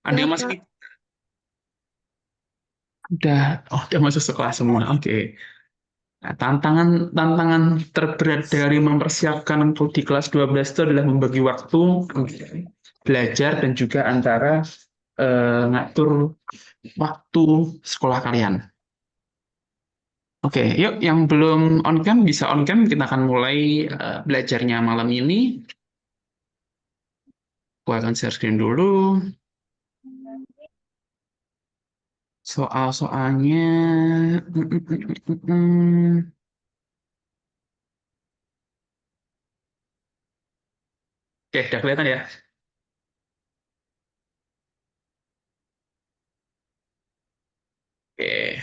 Ada Ya, yang masuk Kak. udah masuk sekolah semua. Oke. Nah, tantangan tantangan terberat dari mempersiapkan untuk di kelas 12 itu adalah membagi waktu belajar dan juga antara ngatur waktu sekolah kalian. Oke, yuk yang belum on cam bisa on cam. Kita akan mulai belajarnya malam ini. Aku akan share screen dulu. Soal-soalnya. Oke, udah kelihatan ya? Oke.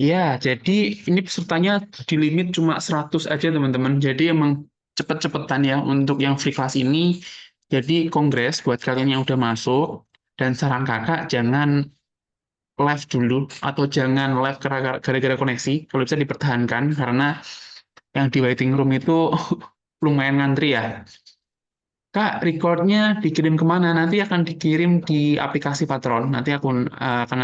Ya, jadi ini pesertanya di limit cuma 100 aja teman-teman. Jadi emang cepet-cepetan ya untuk yang free class ini. Jadi kongres buat kalian yang udah masuk. Dan saran kakak jangan live dulu atau jangan live gara-gara koneksi. Kalau bisa dipertahankan karena yang di waiting room itu lumayan ngantri ya. Kak, recordnya dikirim kemana? Nanti akan dikirim di aplikasi Patron. Nanti akan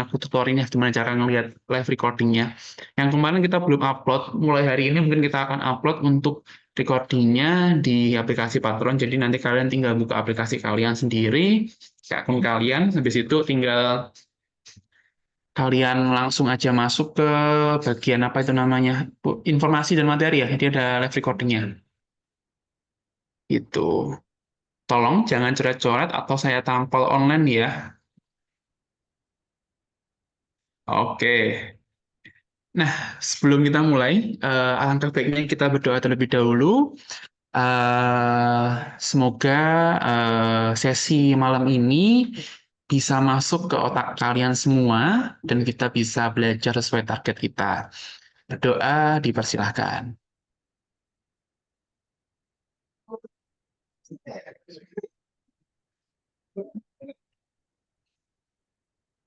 aku tutorin ya gimana cara ngelihat live recordingnya. Yang kemarin kita belum upload, mulai hari ini mungkin kita akan upload untuk recordingnya di aplikasi Patron. Jadi nanti kalian tinggal buka aplikasi kalian sendiri, ke akun kalian, habis itu tinggal kalian langsung aja masuk ke bagian apa itu namanya, informasi dan materi ya. Jadi ada live recordingnya. Itu. Tolong jangan coret-coret atau saya tampal online ya. Oke. Nah, sebelum kita mulai, alangkah baiknya kita berdoa terlebih dahulu. Eh, Semoga sesi malam ini bisa masuk ke otak kalian semua dan kita bisa belajar sesuai target kita. Berdoa dipersilahkan.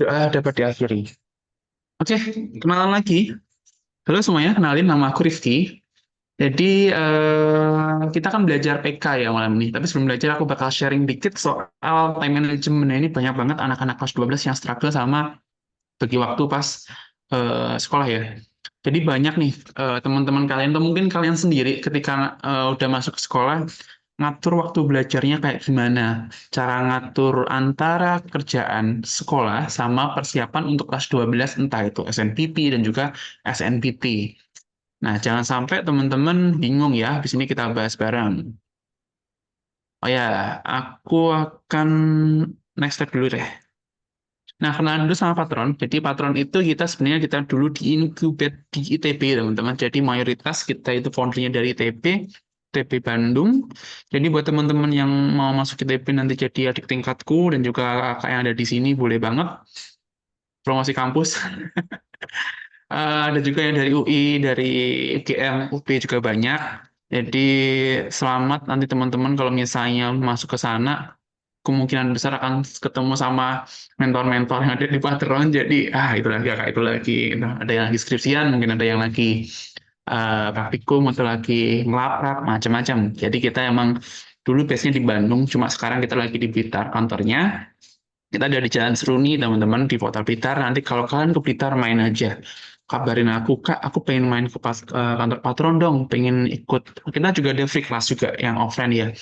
Doa dapat diakhiri. Oke, kenalan lagi. Halo semuanya, kenalin nama aku Rifki. Jadi kita kan belajar PK ya malam ini. Tapi sebelum belajar aku bakal sharing dikit soal time management. Nah, ini banyak banget anak-anak kelas 12 yang struggle sama bagi waktu pas sekolah ya. Jadi banyak nih teman-teman kalian atau mungkin kalian sendiri ketika udah masuk ke sekolah ngatur waktu belajarnya kayak gimana? Cara ngatur antara kerjaan sekolah sama persiapan untuk kelas 12 entah itu SNPP dan juga SNPT. Nah, jangan sampai teman-teman bingung ya. Di sini kita bahas bareng. Oh ya, aku akan next step dulu deh. Nah, kenalan dulu sama patron. Jadi patron itu kita sebenarnya kita dulu di incubate di ITB, teman-teman. Jadi mayoritas kita itu foundernya dari ITB, ITB Bandung. Jadi buat teman-teman yang mau masuk ITB nanti jadi adik tingkatku dan juga kakak yang ada di sini, boleh banget promosi kampus. Ada juga yang dari UI, dari UGM, UB juga banyak. Jadi selamat nanti teman-teman kalau misalnya masuk ke sana, kemungkinan besar akan ketemu sama mentor-mentor yang ada di Patreon. Jadi itu lagi kakak itu lagi. Nah, ada yang lagi skripsian, mungkin ada yang lagi praktikum atau lagi ngelaprak macam-macam. Jadi kita emang dulu base-nya di Bandung, cuma sekarang kita lagi di Blitar kantornya. Kita ada di Jalan Seruni, teman-teman, di Kota Blitar. Nanti kalau kalian ke Blitar, main aja. Kabarin aku, Kak, aku pengen main ke kantor patron dong, pengen ikut. Kita juga ada free class juga, yang offline ya.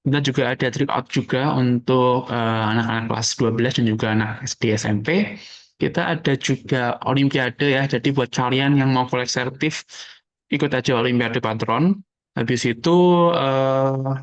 Kita juga ada tryout out juga untuk anak-anak kelas 12 dan juga anak SD SMP. Kita ada juga Olimpiade ya, jadi buat kalian yang mau kolektif, ikut aja Olimpiade Patron. Habis itu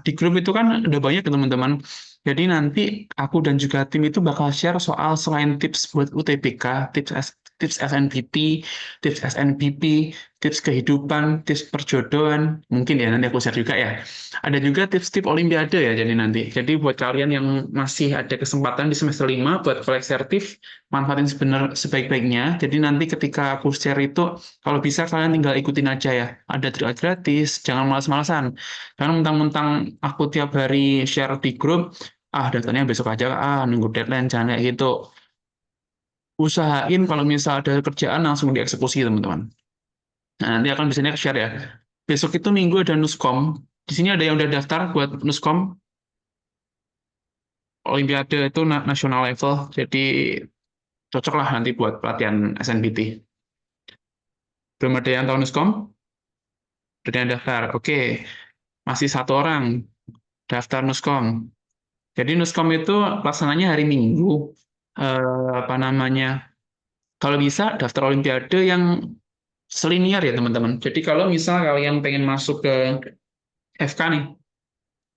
di grup itu kan udah banyak ya, teman-teman. Jadi nanti aku dan juga tim itu bakal share soal selain tips buat UTBK, tips SNPT, tips SNPP, tips kehidupan, tips perjodohan, mungkin ya nanti aku share juga ya. Ada juga tips-tips Olimpiade ya jadi nanti. Jadi buat kalian yang masih ada kesempatan di semester 5 buat kolektif, manfaatin sebaik-baiknya. Jadi nanti ketika aku share itu, kalau bisa kalian tinggal ikutin aja ya. Ada trial gratis, jangan malas-malasan. Karena mentang-mentang aku tiap hari share di grup, datanya besok aja, nunggu deadline, jangan kayak gitu. Usahain kalau misal ada kerjaan langsung dieksekusi teman-teman. Nah, nanti akan biasanya share ya. Besok itu minggu ada Nuskom. Di sini ada yang udah daftar buat Nuskom, Olimpiade itu nasional level, jadi cocok lah nanti buat pelatihan SNBT. Belum ada yang tahu Nuskom? Udah yang daftar. Oke, masih satu orang daftar Nuskom. Jadi Nuskom itu pelaksananya hari Minggu. Apa namanya? Kalau bisa daftar Olimpiade yang selinier ya teman-teman. Jadi kalau misal kalian pengen masuk ke FK nih,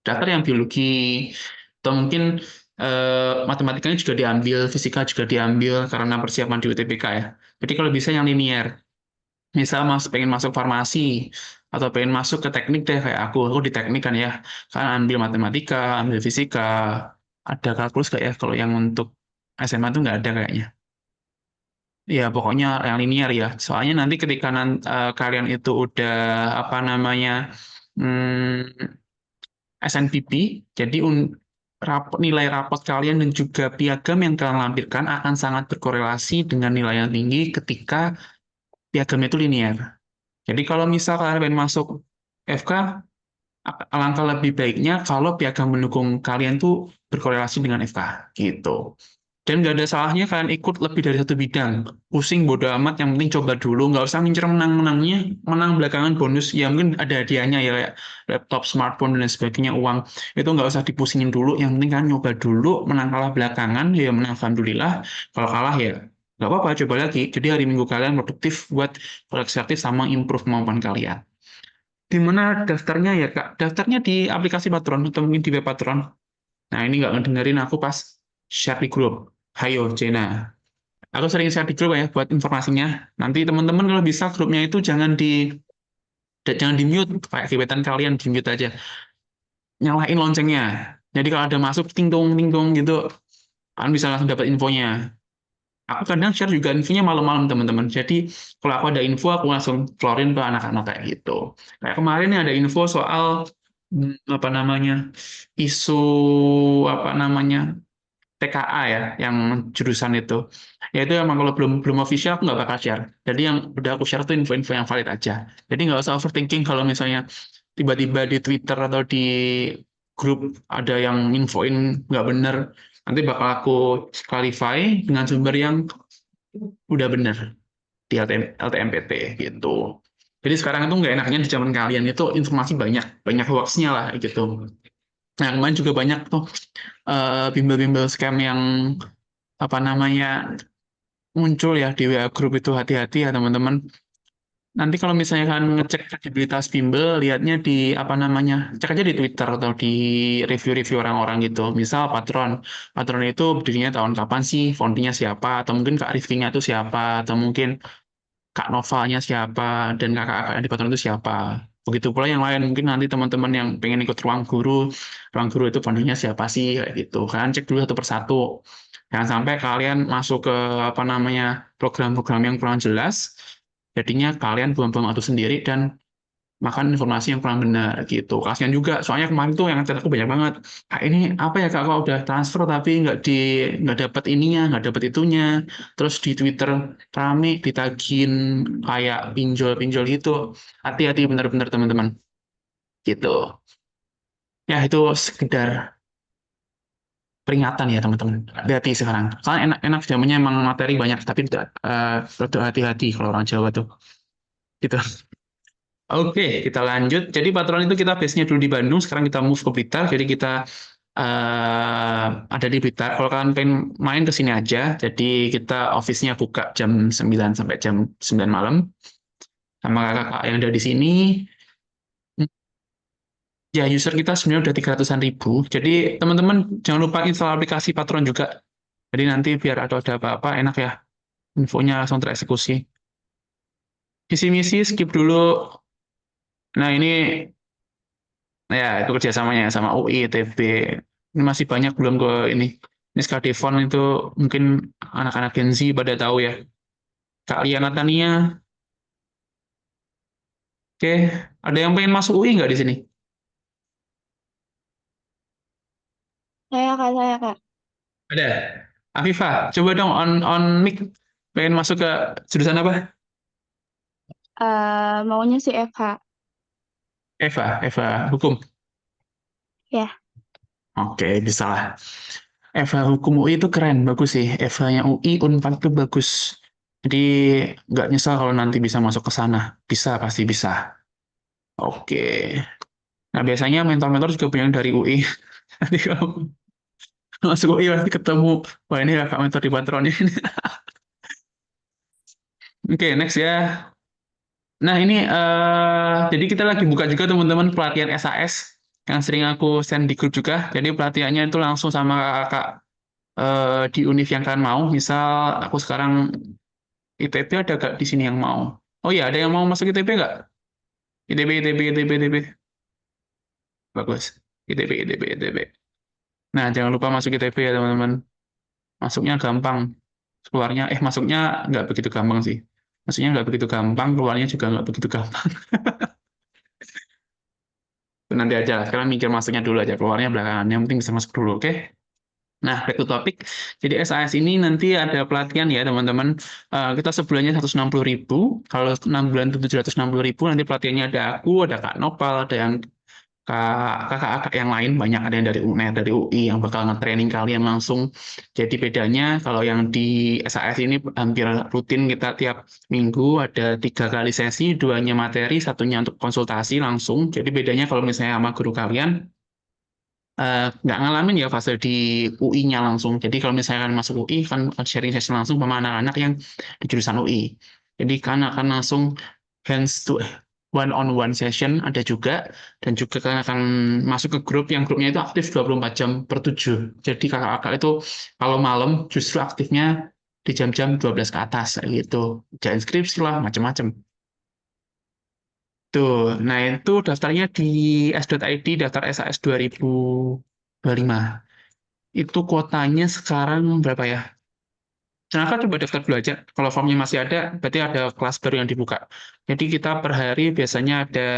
daftar yang biologi atau mungkin matematikanya juga diambil, fisika juga diambil karena persiapan di UTBK ya. Jadi kalau bisa yang linier. Misal pengen masuk farmasi atau pengen masuk ke teknik deh kayak aku di teknik kan ya. Kan ambil matematika, ambil fisika, ada kalkulus kayak ya. Kalau yang untuk SMA tuh nggak ada kayaknya. Ya, pokoknya yang linear ya. Soalnya nanti ketika kalian itu udah apa namanya SNPP, jadi nilai rapot kalian dan juga piagam yang kalian lampirkan akan sangat berkorelasi dengan nilai yang tinggi ketika piagamnya itu linear. Jadi kalau misal kalian pengen masuk FK, alangkah lebih baiknya kalau piagam mendukung kalian tuh berkorelasi dengan FK gitu. Dan nggak ada salahnya kalian ikut lebih dari satu bidang. Pusing bodo amat, yang penting coba dulu. Nggak usah ngincer menang-menangnya. Menang belakangan bonus, ya mungkin ada hadiahnya ya, kayak laptop, smartphone, dan sebagainya, uang. Itu nggak usah dipusingin dulu. Yang penting kan nyoba dulu, menang kalah belakangan, ya menang alhamdulillah. Kalau kalah ya nggak apa-apa, coba lagi. Jadi hari Minggu kalian produktif buat koleksi aktif sama improve kemampuan kalian. Di mana daftarnya ya Kak? Daftarnya di aplikasi Patron atau mungkin di web Patron. Nah, ini nggak ngedengerin aku pas share di grup. Hayo, Jena. Aku sering share di grup ya buat informasinya. Nanti teman-teman kalau bisa grupnya itu jangan di mute kayak gebetan kalian, di mute aja. Nyalain loncengnya. Jadi kalau ada masuk ting tong gitu, kalian bisa langsung dapat infonya. Aku kadang share juga infonya malam-malam teman-teman. Jadi kalau aku ada info aku langsung keluarin ke anak-anak kayak gitu. Kayak kemarin nih ada info soal apa namanya isu apa namanya TKA ya, yang jurusan itu. Ya itu emang kalau belum belum official aku nggak bakal share. Jadi yang udah aku share tuh info-info yang valid aja. Jadi nggak usah overthinking kalau misalnya tiba-tiba di Twitter atau di grup ada yang infoin nggak bener. Nanti bakal aku clarify dengan sumber yang udah bener di LTMPT gitu. Jadi sekarang itu nggak enaknya di zaman kalian itu informasi banyak, banyak hoax-nya lah gitu. Nah, kemarin juga banyak tuh bimbel-bimbel scam yang apa namanya muncul ya di WA grup itu, hati-hati ya teman-teman. Nanti kalau misalnya kan ngecek kredibilitas bimbel, lihatnya di apa namanya, cek aja di Twitter atau di review-review orang-orang gitu. Misal Patron, Patron itu berdirinya tahun kapan sih, foundernya siapa, atau mungkin Kak Rifkinya itu siapa, atau mungkin Kak Novalnya siapa, dan kakak-kakak yang di Patron itu siapa. Begitu pula yang lain, mungkin nanti teman-teman yang pengen ikut ruang guru itu foundernya siapa sih, kayak gitu. Kalian cek dulu satu persatu. Jangan sampai kalian masuk ke apa namanya program-program yang kurang jelas, jadinya kalian buang-buang waktu sendiri dan makan informasi yang kurang benar gitu. Kasian juga, soalnya kemarin tuh yang ngechat aku banyak banget. Kak ini apa ya kak, kok udah transfer tapi nggak dapat ininya, nggak dapat itunya. Terus di Twitter rame ditagih kayak pinjol-pinjol gitu. Hati-hati benar-benar teman-teman. Gitu. Ya itu sekedar peringatan ya teman-teman. Hati-hati sekarang. Soalnya enak-enak zamannya emang materi banyak, tapi rada hati-hati kalau orang Jawa tuh. Gitu. Oke, kita lanjut. Jadi patron itu kita base-nya dulu di Bandung, sekarang kita move ke Blitar. Jadi kita ada di Blitar. Kalau kalian pengen main ke sini aja, jadi kita office-nya buka jam 9 sampai jam 9 malam. Sama kakak yang ada di sini. Ya, user kita sebenarnya udah 300-an ribu. Jadi teman-teman jangan lupa install aplikasi Patron juga. Jadi nanti biar ada apa-apa enak ya. Infonya langsung tereksekusi. Visi misi skip dulu. Nah ini ya, itu kerjasamanya sama UI, ITB. Ini masih banyak belum ke ini. Ini Skadevon itu mungkin anak-anak Gen Z pada tahu ya. Kak Lia Natania, oke. Ada yang pengen masuk UI nggak di sini? Saya kak. Ada. Afifah, coba dong on mic. Pengen masuk ke jurusan apa? Maunya si FH. Eva, hukum. Ya. Oke, bisa lah. Eva hukum UI itu keren, bagus sih. Eva-nya UI, Unpad itu bagus. Jadi nggak nyesal kalau nanti bisa masuk ke sana. Bisa, pasti bisa. Oke. Nah, biasanya mentor-mentor juga punya yang dari UI. Nanti kalau masuk UI pasti ketemu, wah ini kakak mentor di Patron ini. Oke, next ya. Nah, ini jadi kita lagi buka juga teman-teman pelatihan SAS yang sering aku send di grup juga. Jadi pelatihannya itu langsung sama kakak di univ yang kalian mau. Misal aku sekarang ITB ada gak di sini yang mau? Oh iya, ada yang mau masuk ITB nggak? ITB. Bagus. ITB. Nah, jangan lupa masuk ITB ya teman-teman. Masuknya gampang. Keluarnya, masuknya nggak begitu gampang sih. Masuknya nggak begitu gampang, keluarnya juga nggak begitu gampang. Nanti aja lah, sekarang mikir masuknya dulu aja, keluarnya belakangan. Yang penting bisa masuk dulu, oke? Nah, back to topic. Jadi SAS ini nanti ada pelatihan ya, teman-teman. Kita sebulannya 160.000. Kalau 6 bulan itu 760.000. Nanti pelatihannya ada aku, ada Kak Nopal, ada yang kakak-kakak yang lain banyak, ada yang dari UNER, dari UI yang bakal nge-training kalian langsung. Jadi bedanya kalau yang di SAS ini hampir rutin kita tiap minggu ada 3 kali sesi, 2-nya materi, 1-nya untuk konsultasi langsung. Jadi bedanya kalau misalnya sama guru kalian nggak ngalamin ya fase di UI-nya langsung. Jadi kalau misalkan masuk UI kan sharing session langsung sama anak-anak yang di jurusan UI. Jadi kan akan langsung hands to one on one session ada juga, dan juga kan akan masuk ke grup yang grupnya itu aktif 24 jam per 7. Jadi kakak-kakak itu kalau malam justru aktifnya di jam-jam 12 ke atas kayak gitu. Jangan skripsi lah macam-macam. Tuh, nah itu daftarnya di s.id daftar SAS 2025. Itu kuotanya sekarang berapa ya? Kenapa coba daftar dulu aja. Kalau formnya masih ada, berarti ada kelas baru yang dibuka. Jadi kita per hari biasanya ada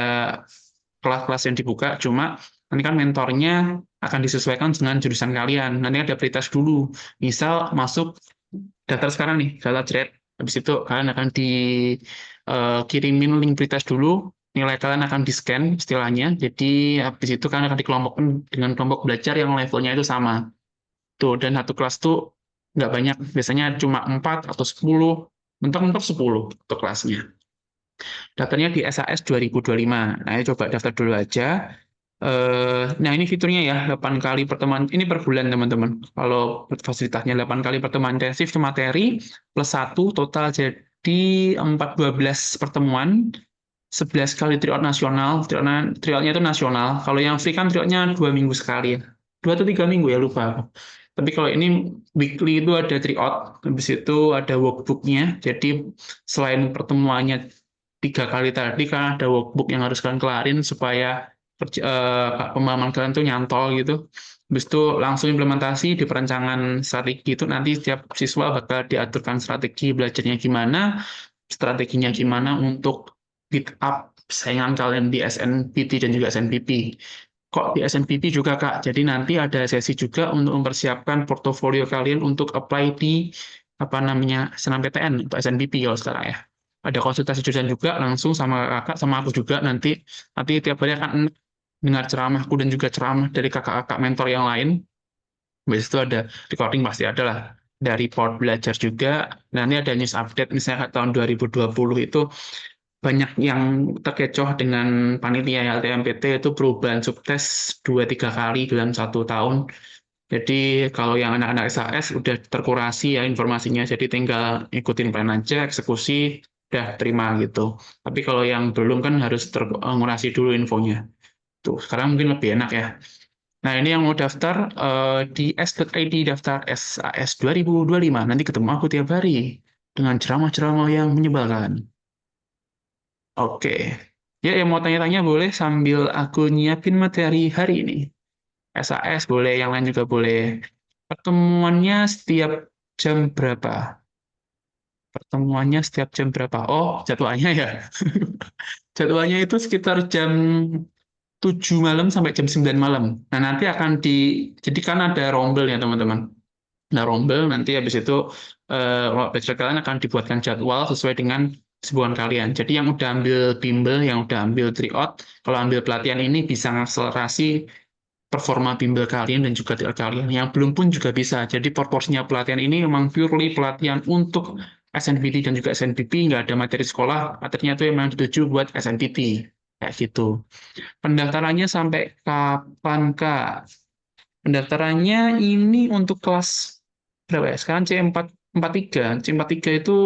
kelas-kelas yang dibuka, cuma nanti kan mentornya akan disesuaikan dengan jurusan kalian. Nanti ada pretest dulu. Misal masuk daftar sekarang nih, data trade. Habis itu kalian akan dikirimin link pretest dulu, nilai kalian akan di-scan istilahnya. Jadi habis itu kalian akan dikelompokkan dengan kelompok belajar yang levelnya itu sama. Tuh, dan satu kelas tuh nggak banyak, biasanya cuma 4 atau 10, mentok-mentok 10 untuk kelasnya. Daftarnya di SAS 2025. Nah, ya coba daftar dulu aja. Nah, ini fiturnya ya, 8 kali pertemuan. Ini per bulan, teman-teman. Kalau fasilitasnya 8 kali pertemuan intensif materi, plus 1, total jadi 12 pertemuan, 11 kali tryout nasional. Tryoutnya itu nasional. Kalau yang free kan tryoutnya 2 minggu sekali. 2 atau 3 minggu ya, lupa. Tapi kalau ini weekly itu ada tryout, habis itu ada workbooknya. Jadi selain pertemuannya 3 kali tadi, kan ada workbook yang harus kalian kelarin supaya pemahaman kalian tuh nyantol gitu. Habis itu langsung implementasi di perencanaan strategi itu nanti setiap siswa bakal diaturkan strategi belajarnya gimana, strateginya gimana untuk beat up saingan kalian di SNPT dan juga SNPP. Kok di SNPP juga, Kak? Jadi nanti ada sesi juga untuk mempersiapkan portofolio kalian untuk apply di apa namanya SNMPTN untuk SNPP kalau sekarang ya. Ada konsultasi jurusan juga langsung sama kakak sama aku juga nanti tiap hari akan dengar ceramahku dan juga ceramah dari kakak-kakak mentor yang lain. Habis itu ada recording pasti ada lah. Ada report belajar juga. Nanti ada news update misalnya tahun 2020 itu banyak yang terkecoh dengan panitia LTMPT itu perubahan subtes 2-3 kali dalam 1 tahun. Jadi kalau yang anak-anak SAS udah terkurasi ya informasinya, jadi tinggal ikutin plan aja, eksekusi, udah terima gitu. Tapi kalau yang belum kan harus terkurasi dulu infonya. Tuh, sekarang mungkin lebih enak ya. Nah, ini yang mau daftar di s.id daftar SAS 2025. Nanti ketemu aku tiap hari dengan ceramah-ceramah yang menyebalkan. Oke. Ya, yang mau tanya-tanya boleh sambil aku nyiapin materi hari ini. SAS boleh, yang lain juga boleh. Pertemuannya setiap jam berapa? Pertemuannya setiap jam berapa? Oh, jadwalnya ya. Jadwalnya itu sekitar jam 7 malam sampai jam 9 malam. Nah, nanti akan jadi kan ada rombel ya teman-teman. Nah, rombel nanti habis itu belajar kalian akan dibuatkan jadwal sesuai dengan kesibukan kalian. Jadi yang udah ambil bimbel, yang udah ambil tryout, kalau ambil pelatihan ini bisa ngakselerasi performa bimbel kalian dan juga TL kalian. Yang belum pun juga bisa. Jadi proporsinya pelatihan ini memang purely pelatihan untuk SNPT dan juga SNPP, nggak ada materi sekolah, materinya itu memang dituju buat SNPT. Kayak gitu. Pendaftarannya sampai kapan, Kak? Pendaftarannya ini untuk kelas berapa ya? Sekarang C43. C43 itu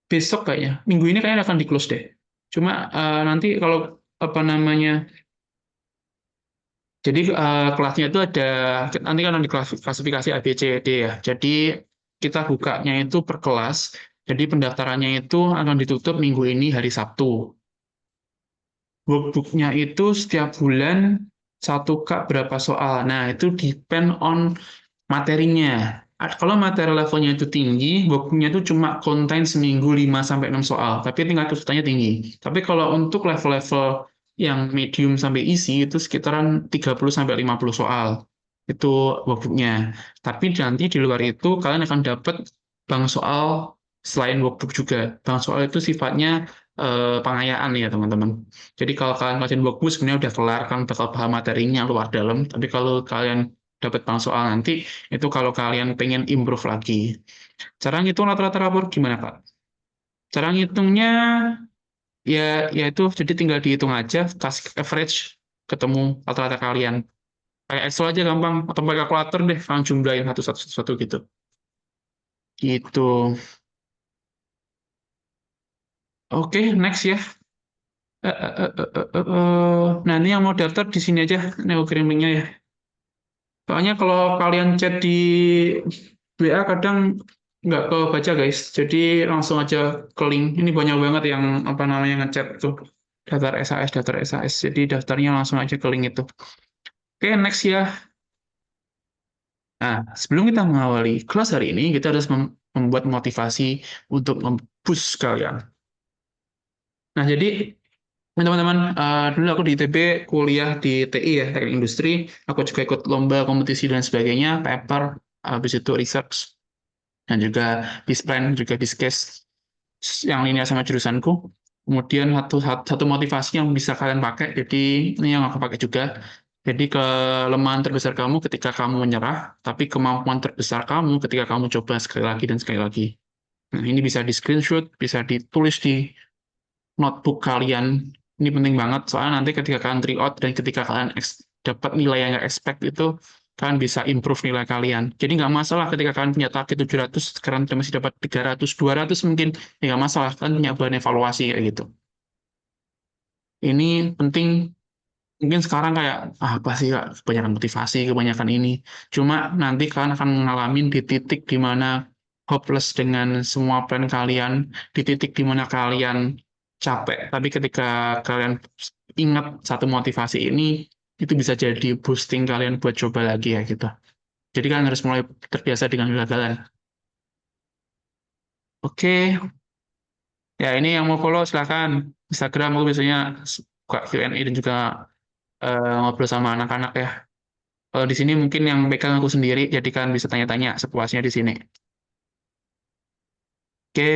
besok kayaknya. Minggu ini kayaknya akan di-close deh. Cuma nanti kalau apa namanya, jadi kelasnya itu ada, nanti kan di klasifikasi A, B, C, D ya. Jadi kita bukanya itu per kelas. Jadi pendaftarannya itu akan ditutup minggu ini hari Sabtu. Workbook-nya itu setiap bulan satu kak berapa soal. Nah, itu depend on materinya. Kalau materi levelnya itu tinggi, workbook-nya itu cuma konten seminggu 5-6 soal, tapi tingkat kesulitannya tinggi. Tapi kalau untuk level-level yang medium sampai easy, itu sekitaran 30-50 soal. Itu workbook-nya. Tapi nanti di luar itu, kalian akan dapat bank soal selain workbook juga. Bank soal itu sifatnya pengayaan ya, teman-teman. Jadi kalau kalian ngajarin workbook, sebenarnya udah kelar, kan bakal paham materinya luar dalam. Tapi kalau kalian dapat bank soal nanti, itu kalau kalian pengen improve lagi. Cara ngitung rata-rata rapor gimana, Kak? Cara ngitungnya, ya, yaitu jadi tinggal dihitung aja, task average, ketemu rata-rata kalian. Kayak Excel aja gampang, atau pakai kalkulator deh, kalian jumlahin satu-satu gitu. Gitu. Oke, next ya. Nah, ini yang mau daftar di sini aja, nego kirim linknya ya. Soalnya kalau kalian chat di WA kadang nggak kebaca guys, jadi langsung aja ke link. Ini banyak banget yang apa namanya ngechat tuh daftar SAS, daftar SAS. Jadi daftarnya langsung aja ke link itu. Oke, next ya. Nah, sebelum kita mengawali kelas hari ini, kita harus membuat motivasi untuk mempush kalian. Nah, jadi teman-teman, dulu aku di ITB kuliah di TI ya, teknik industri. Aku juga ikut lomba, kompetisi dan sebagainya, paper, habis itu research, dan juga Bisplan, juga Biskes, yang linear sama jurusanku. Kemudian satu motivasi yang bisa kalian pakai, jadi ini yang aku pakai juga. Jadi kelemahan terbesar kamu ketika kamu menyerah, tapi kemampuan terbesar kamu ketika kamu coba sekali lagi dan sekali lagi. Nah, ini bisa di screenshot, bisa ditulis di notebook kalian. Ini penting banget, soalnya nanti ketika kalian tryout dan ketika kalian dapat nilai yang nggak expect itu, kalian bisa improve nilai kalian. Jadi nggak masalah ketika kalian punya target 700, sekarang masih dapat 300, 200 mungkin, ya nggak masalah, kalian punya bahan evaluasi kayak gitu. Ini penting, mungkin sekarang kayak, apa sih Kak, kebanyakan motivasi, kebanyakan ini. Cuma nanti kalian akan mengalami di titik di mana hopeless dengan semua plan kalian, di titik di mana kalian capek. Tapi ketika kalian ingat satu motivasi ini, itu bisa jadi boosting kalian buat coba lagi ya gitu. Jadi kalian harus mulai terbiasa dengan kegagalan. Oke, ya ini yang mau follow silahkan. Instagram aku biasanya suka Q&A dan juga ngobrol sama anak-anak ya. Kalau di sini mungkin yang pegang aku sendiri, jadi kalian bisa tanya-tanya sepuasnya di sini. Oke,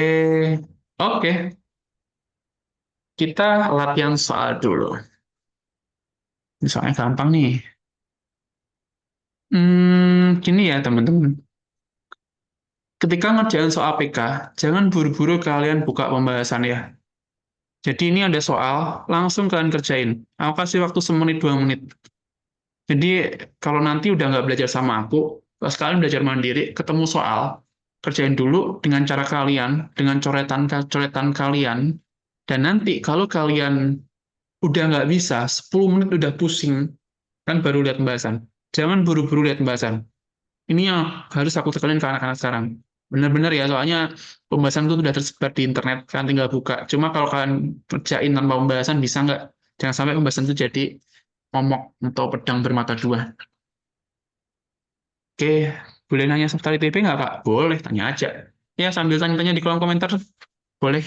oke. Kita latihan soal dulu. Soalnya gampang nih. Gini ya teman-teman. Ketika ngerjain soal PK, jangan buru-buru kalian buka pembahasan ya. Jadi ini ada soal, langsung kalian kerjain. Aku kasih waktu 1 menit, 2 menit. Jadi kalau nanti udah nggak belajar sama aku, pas kalian belajar mandiri, ketemu soal, kerjain dulu dengan cara kalian, dengan coretan-coretan kalian, dan nanti kalau kalian udah nggak bisa, 10 menit udah pusing, kan baru lihat pembahasan. Jangan buru-buru lihat pembahasan. Ini yang harus aku tekanin ke anak-anak sekarang. Benar-benar ya, soalnya pembahasan itu sudah tersebar di internet, kan tinggal buka. Cuma kalau kalian kerjain tanpa pembahasan, bisa nggak? Jangan sampai pembahasan itu jadi momok atau pedang bermata dua. Oke, boleh nanya seputar ITB nggak, Kak? Boleh, tanya aja. Ya, sambil tanya-tanya di kolom komentar, boleh.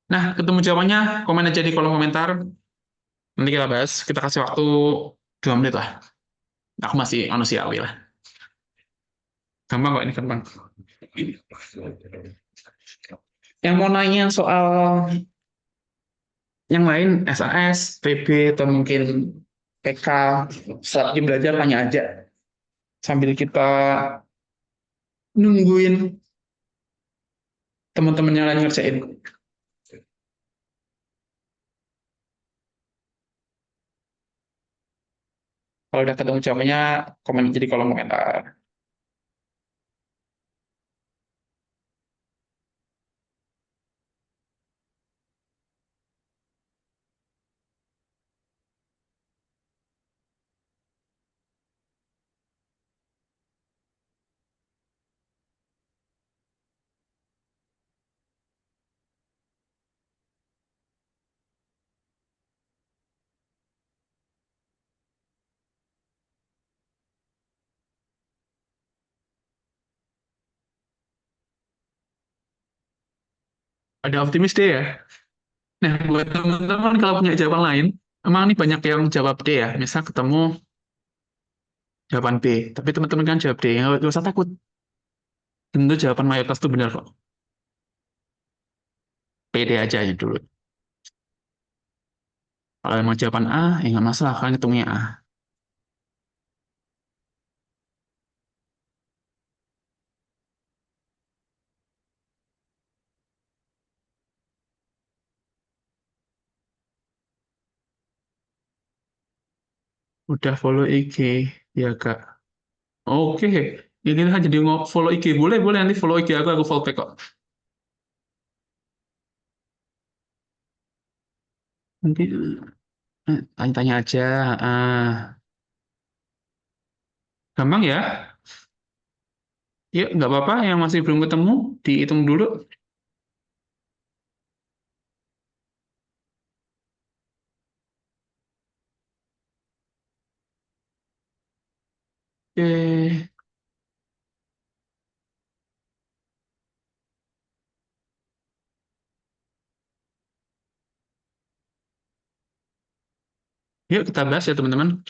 Nah, ketemu jawabannya, komen aja di kolom komentar. Nanti kita bahas, kita kasih waktu 2 menit lah. Aku masih manusiawi lah. Gampang kok ini, gampang. Yang mau nanya soal yang lain, SAS, PB, atau mungkin PK, strategi belajar tanya aja. Sambil kita nungguin teman-teman yang lain ngerjain. Kalau udah ketemu jawabannya, komen aja di kolom komentar. Ada optimis deh ya. Nah, buat teman-teman kalau punya jawaban lain, emang nih banyak yang jawab D ya. Misal ketemu jawaban B, tapi teman-teman kan jawab D. Nggak usah takut. Tentu jawaban mayoritas itu benar kok. PD aja ya dulu. Kalau emang jawaban A, ya nggak masalah. Kalian hitungnya A. Udah follow IG, ya Kak. Oke, ini lah jadi follow IG. Boleh, boleh. Nanti follow IG aku follow back kok. Nanti tanya-tanya aja. Ah, gampang ya? Yuk, nggak apa-apa. Yang masih belum ketemu, dihitung dulu. Oke. Yuk, kita bahas ya, teman-teman.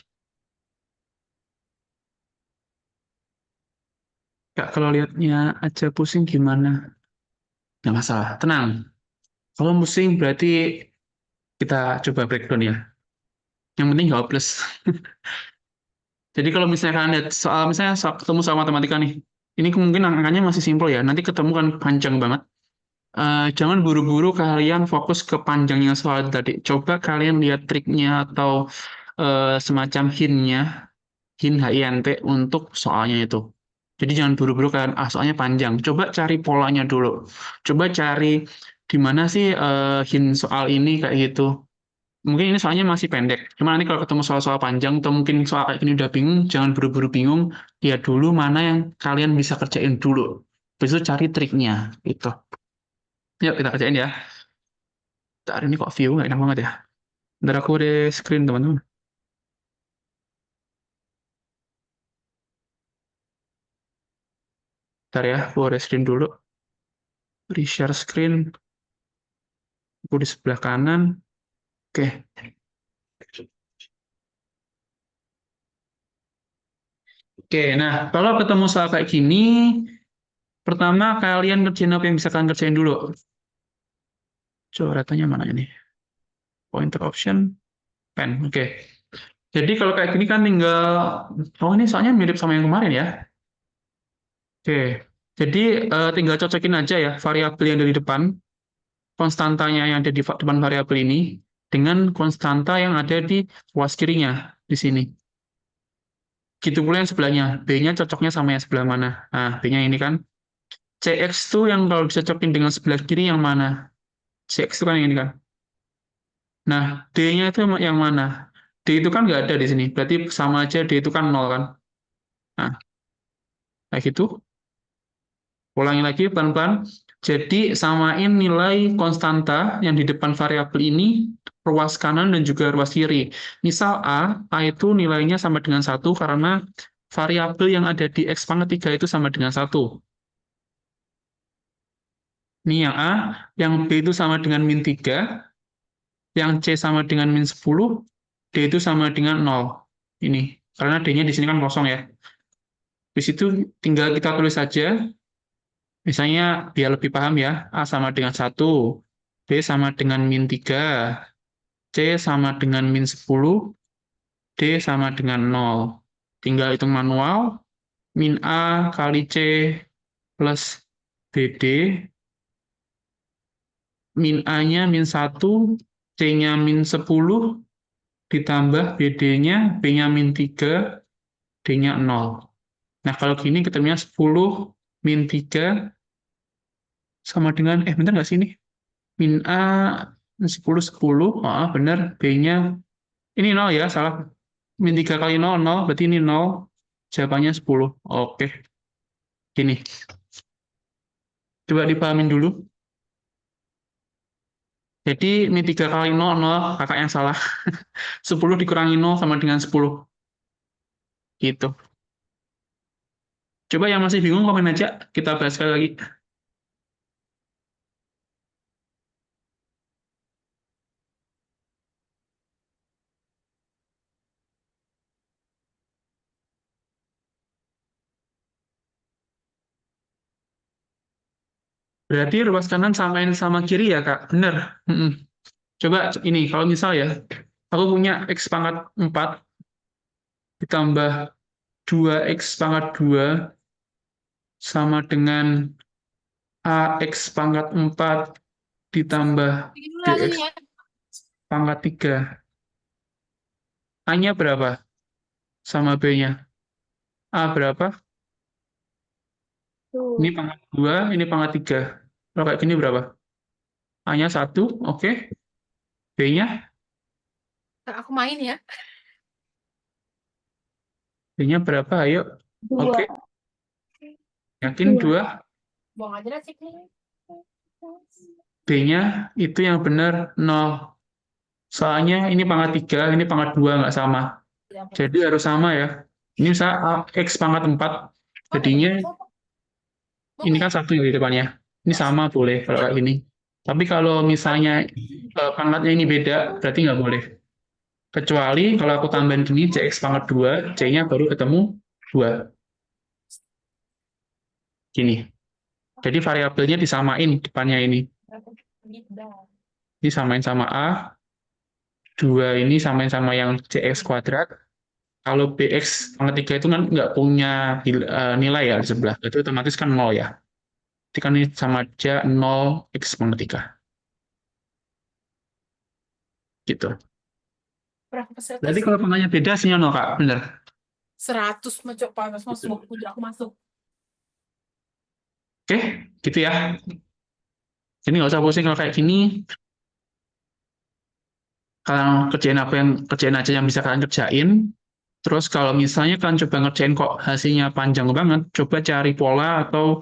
Kak, kalau lihatnya aja pusing gimana? Nggak masalah, tenang. Kalau pusing berarti kita coba breakdown ya. Yang penting nggak hopeless. Jadi kalau misalnya kalian lihat soal, misalnya ketemu soal matematika nih, ini mungkin angkanya masih simpel ya, nanti ketemu kan panjang banget. Jangan buru-buru kalian fokus ke panjangnya soal tadi. Coba kalian lihat triknya atau semacam hint-nya, hint HINT untuk soalnya itu. Jadi jangan buru-buru kalian, soalnya panjang. Coba cari polanya dulu. Coba cari di mana sih hint soal ini kayak gitu. Mungkin ini soalnya masih pendek. Cuma nanti kalau ketemu soal-soal panjang atau mungkin soal kayak gini udah bingung, jangan buru-buru bingung. Lihat dulu mana yang kalian bisa kerjain dulu. Habis itu cari triknya. Gitu. Yuk kita kerjain ya. Ntar ini kok view nggak enak banget ya. Ntar aku udah screen teman-teman. Ntar ya, aku udah screen dulu. Reshare screen. Aku di sebelah kanan. Oke. Oke, nah kalau ketemu soal kayak gini, pertama kalian kerjain apa yang bisa kalian kerjain dulu. Coretannya mana ini? Pointer option, pen. Oke. Jadi kalau kayak gini kan tinggal, oh ini soalnya mirip sama yang kemarin ya. Oke. Jadi tinggal cocokin aja ya variabel yang dari depan, konstantanya yang ada di depan variabel ini, dengan konstanta yang ada di ruas kirinya, di sini. Gitu pula yang sebelahnya, B-nya cocoknya sama yang sebelah mana. Nah, B-nya ini kan. CX itu yang kalau dicocokin dengan sebelah kiri yang mana? CX itu kan yang ini kan. Nah, D-nya itu yang mana? D itu kan nggak ada di sini. Berarti sama aja D itu kan nol kan. Nah, kayak gitu. Ulangi lagi pelan-pelan. Jadi samain nilai konstanta yang di depan variabel ini, ruas kanan dan juga ruas kiri. Misal A itu nilainya sama dengan 1 karena variabel yang ada di X pangkat 3 itu sama dengan 1. Ini yang A, yang B itu sama dengan min 3, yang C sama dengan min 10, D itu sama dengan 0. Ini, karena D-nya di sini kan kosong ya. Di situ tinggal kita tulis saja Misalnya, biar lebih paham ya, A sama dengan 1, B sama dengan min 3, C sama dengan min 10, D sama dengan 0. Tinggal hitung manual, min A kali C plus BD, min A-nya min 1, C-nya min 10, ditambah BD-nya, B-nya min 3, D-nya 0. Nah, kalau gini ketemunya 10 min 3 sama dengan, bener nggak sih ini? Min A 10, 10, bener. B-nya, ini 0 ya, salah. Min 3 kali 0, 0, berarti ini 0. Jawabannya 10. Oke, gini. Coba dipahamin dulu. Jadi, min 3 kali 0, 0, kakak yang salah. 10 dikurangi 0 sama dengan 10. Gitu. Coba yang masih bingung komen aja, kita bahas sekali lagi. Berarti ruas kanan samain sama kiri ya, Kak? Bener. Mm-mm. Coba ini, kalau misal ya, aku punya X pangkat 4 ditambah 2X pangkat 2 sama dengan AX pangkat 4 ditambah Bikin dulu BX rasanya ya. pangkat 3. A-nya berapa? Sama B-nya. A berapa? Ini Tuh. pangkat 2, ini pangkat 3. Kalau kayak gini berapa? A-nya 1, oke. B-nya? Ntar aku main ya. B-nya berapa? Ayo. Dua. Oke. Yakin Dua. 2? Buang aja lah ceknya. B-nya itu yang benar 0. Soalnya ini pangkat 3, ini pangkat 2, nggak sama. Jadi harus sama ya. Ini misalnya X pangkat 4, jadinya ini kan satu yang di depannya. Ini sama boleh kalau kayak gini. Tapi kalau misalnya pangkatnya ini beda, berarti nggak boleh. Kecuali kalau aku tambahin gini, CX pangkat 2, C-nya baru ketemu 2. Gini. Jadi variabelnya disamain depannya ini. Disamain sama A, 2 ini samain sama yang CX kuadrat. Kalau BX pangkat 3 itu kan nggak punya nilai ya di sebelah. Itu otomatis kan 0 ya. Jadi kan ini sama aja 0 X pangkat 3. Gitu. Berapa peserta Berarti sih? kalau pangkatnya beda, hasilnya 0, Kak. Bener. 100 macam panas Gitu. masuk. Udah aku masuk. Oke, gitu ya. Jadi nggak usah pusing kalau kayak gini. Kalian kerjain apa yang kerjain aja yang bisa kalian kerjain. Terus kalau misalnya kalian coba ngerjain kok hasilnya panjang banget, coba cari pola atau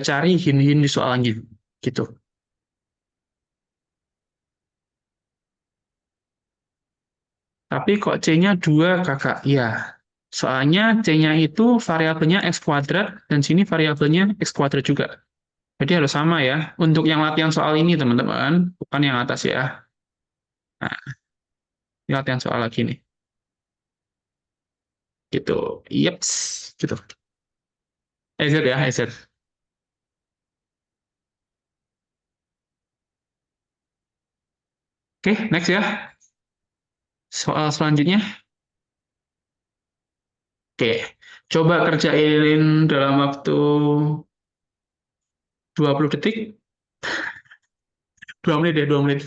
cari hint-hint di soalnya gitu. Tapi kok C-nya 2, Kakak? Ya. Soalnya C-nya itu variabelnya X kuadrat dan sini variabelnya X kuadrat juga. Jadi harus sama ya. Untuk yang latihan soal ini, teman-teman, bukan yang atas ya. Nah, ini latihan soal lagi nih. Gitu. Yeps, gitu. EZ ya, EZ. Oke, next ya. Soal selanjutnya. Oke, coba kerjain dalam waktu 20 detik. 2 menit deh, 2 menit.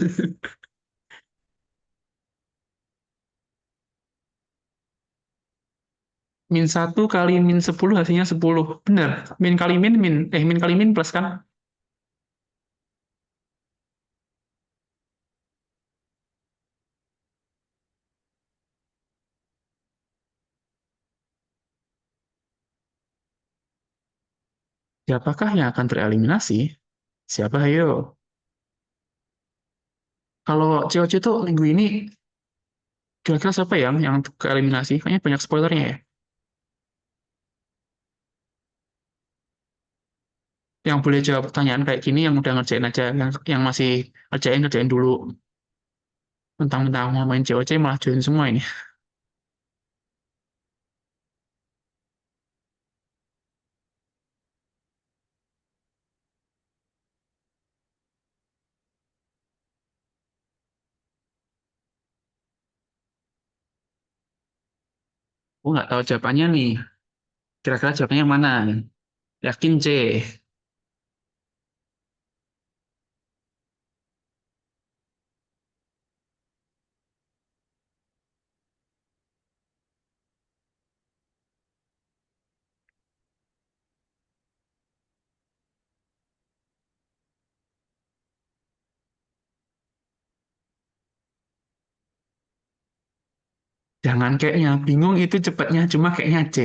Min 1 kali min 10 hasilnya 10. Benar. Min kali min kali min plus kan? Siapakah yang akan tereliminasi? Siapa, ayo? Kalau COC itu minggu ini kira-kira siapa yang tereliminasi? Kayaknya banyak spoilernya ya. Yang boleh jawab pertanyaan kayak gini yang udah ngerjain aja, yang masih ngerjain dulu. Mentang-mentang mau main COC malah join semua ini. Aku nggak tahu jawabannya nih. Kira-kira jawabannya mana? Yakin C? Jangan kayaknya. Bingung itu cepatnya. Cuma kayaknya C.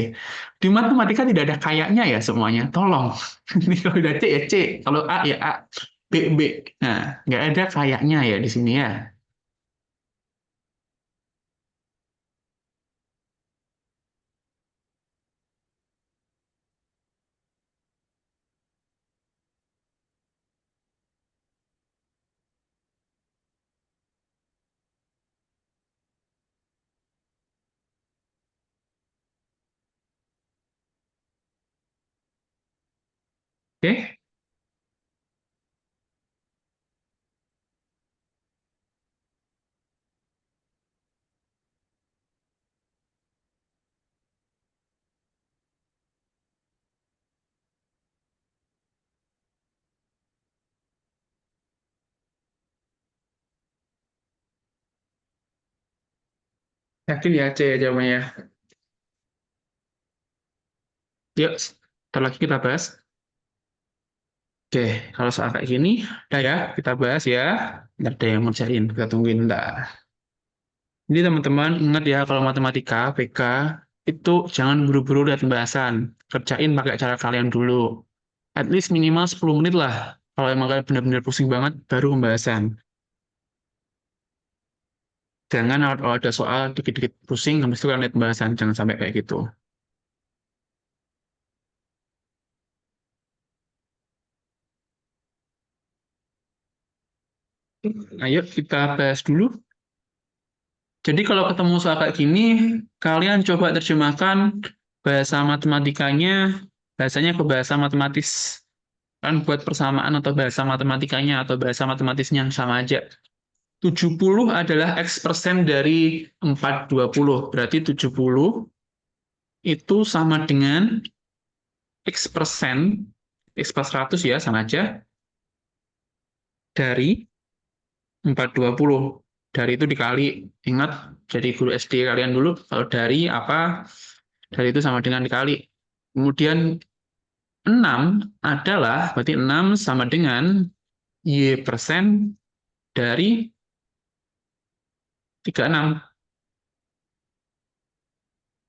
Di matematika tidak ada kayaknya ya semuanya. Tolong. Ini kalau udah C ya C. Kalau A ya A. B, B. Nah, nggak ada kayaknya ya di sini ya. Oke? Yakin ya C ya jawabannya. Yuk, ntar lagi kita bahas. Oke, kalau soal kayak gini, udah ya, kita bahas ya. Nggak ada yang ngerjain, kita tungguin bentar. Jadi teman-teman, ingat ya, kalau matematika, PK, itu jangan buru-buru lihat pembahasan. Kerjain pakai cara kalian dulu. At least minimal 10 menit lah. Kalau emang kalian benar-benar pusing banget, baru pembahasan. Jangan kalau ada soal dikit-dikit pusing, habis itu kalian lihat pembahasan. Jangan sampai kayak gitu. Ayo kita bahas dulu. Jadi kalau ketemu soal kayak gini, kalian coba terjemahkan bahasa matematikanya, bahasanya ke bahasa matematis. Kan buat persamaan atau bahasa matematikanya atau bahasa matematisnya yang sama aja. 70 adalah X persen dari 420. Berarti 70 itu sama dengan X persen, X per 100 ya, sama aja, dari 420. Dari itu dikali, ingat, jadi guru SD kalian dulu, kalau dari apa, dari itu sama dengan dikali. Kemudian 6 adalah, berarti 6 sama dengan Y persen dari 36.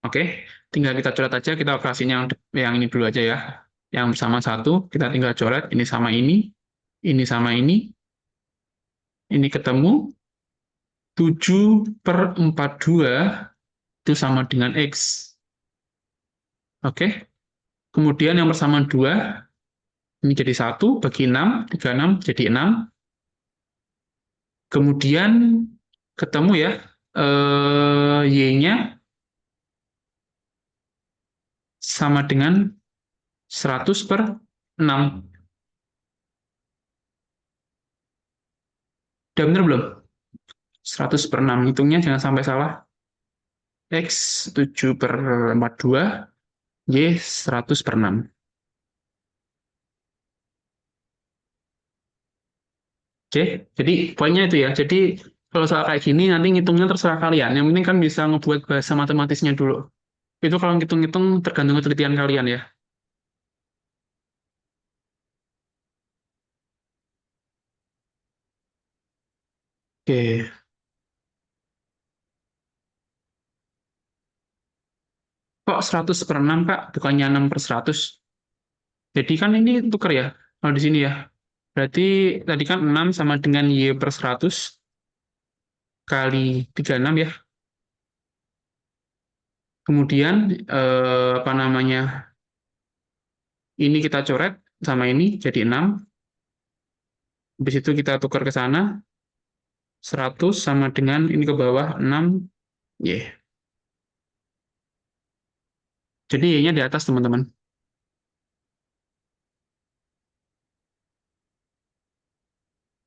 Oke, tinggal kita coret aja, kita operasiin yang ini dulu aja ya. Yang bersama satu, kita tinggal coret, ini sama ini ketemu, 7/42 itu sama dengan X. Oke, kemudian yang persamaan 2, ini jadi 1, bagi 6, 36 jadi 6. Kemudian ketemu ya, Y-nya sama dengan 100/6. Udah bener belum? 100/6. Hitungnya jangan sampai salah. X 7/42, Y 100/6. Oke, jadi poinnya itu ya. Jadi kalau soal kayak gini, nanti ngitungnya terserah kalian. Yang penting kan bisa ngebuat bahasa matematisnya dulu. Itu kalau ngitung-ngitung tergantung ketelitian kalian ya. Oke, kok 100/6, Kak? Bukannya 6/100? Jadi kan ini tuker ya, kalau di sini ya. Berarti tadi kan 6 sama dengan Y per 100 kali 36 ya. Kemudian, apa namanya, ini kita coret sama ini jadi 6. Habis itu kita tukar ke sana, 100 sama dengan ini ke bawah 6. Y. Jadi Y-nya di atas, teman-teman.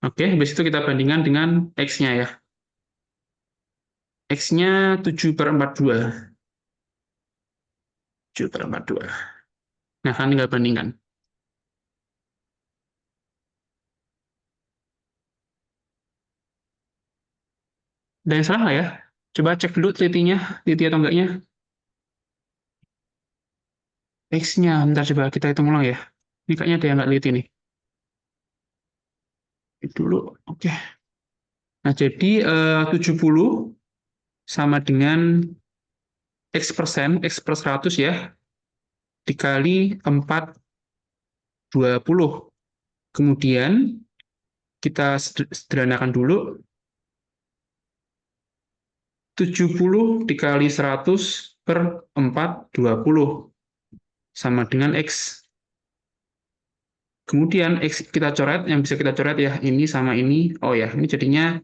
Oke, habis itu kita bandingkan dengan X-nya ya. X-nya 7/42. 7/42. Nah, kan tinggal bandingkan. Ada yang salah nggak ya? Coba cek dulu telitinya, teliti atau enggaknya. X-nya, bentar coba kita hitung ulang ya. Ini kayaknya ada yang nggak teliti nih. Itu dulu, oke. Nah, jadi 70 sama dengan X persen, X per 100 ya, dikali 4/20. Kemudian kita sederhanakan dulu, 70 dikali 100 per 4/20 sama dengan X. Kemudian X kita coret, yang bisa kita coret ya, ini sama ini. Oh ya, ini jadinya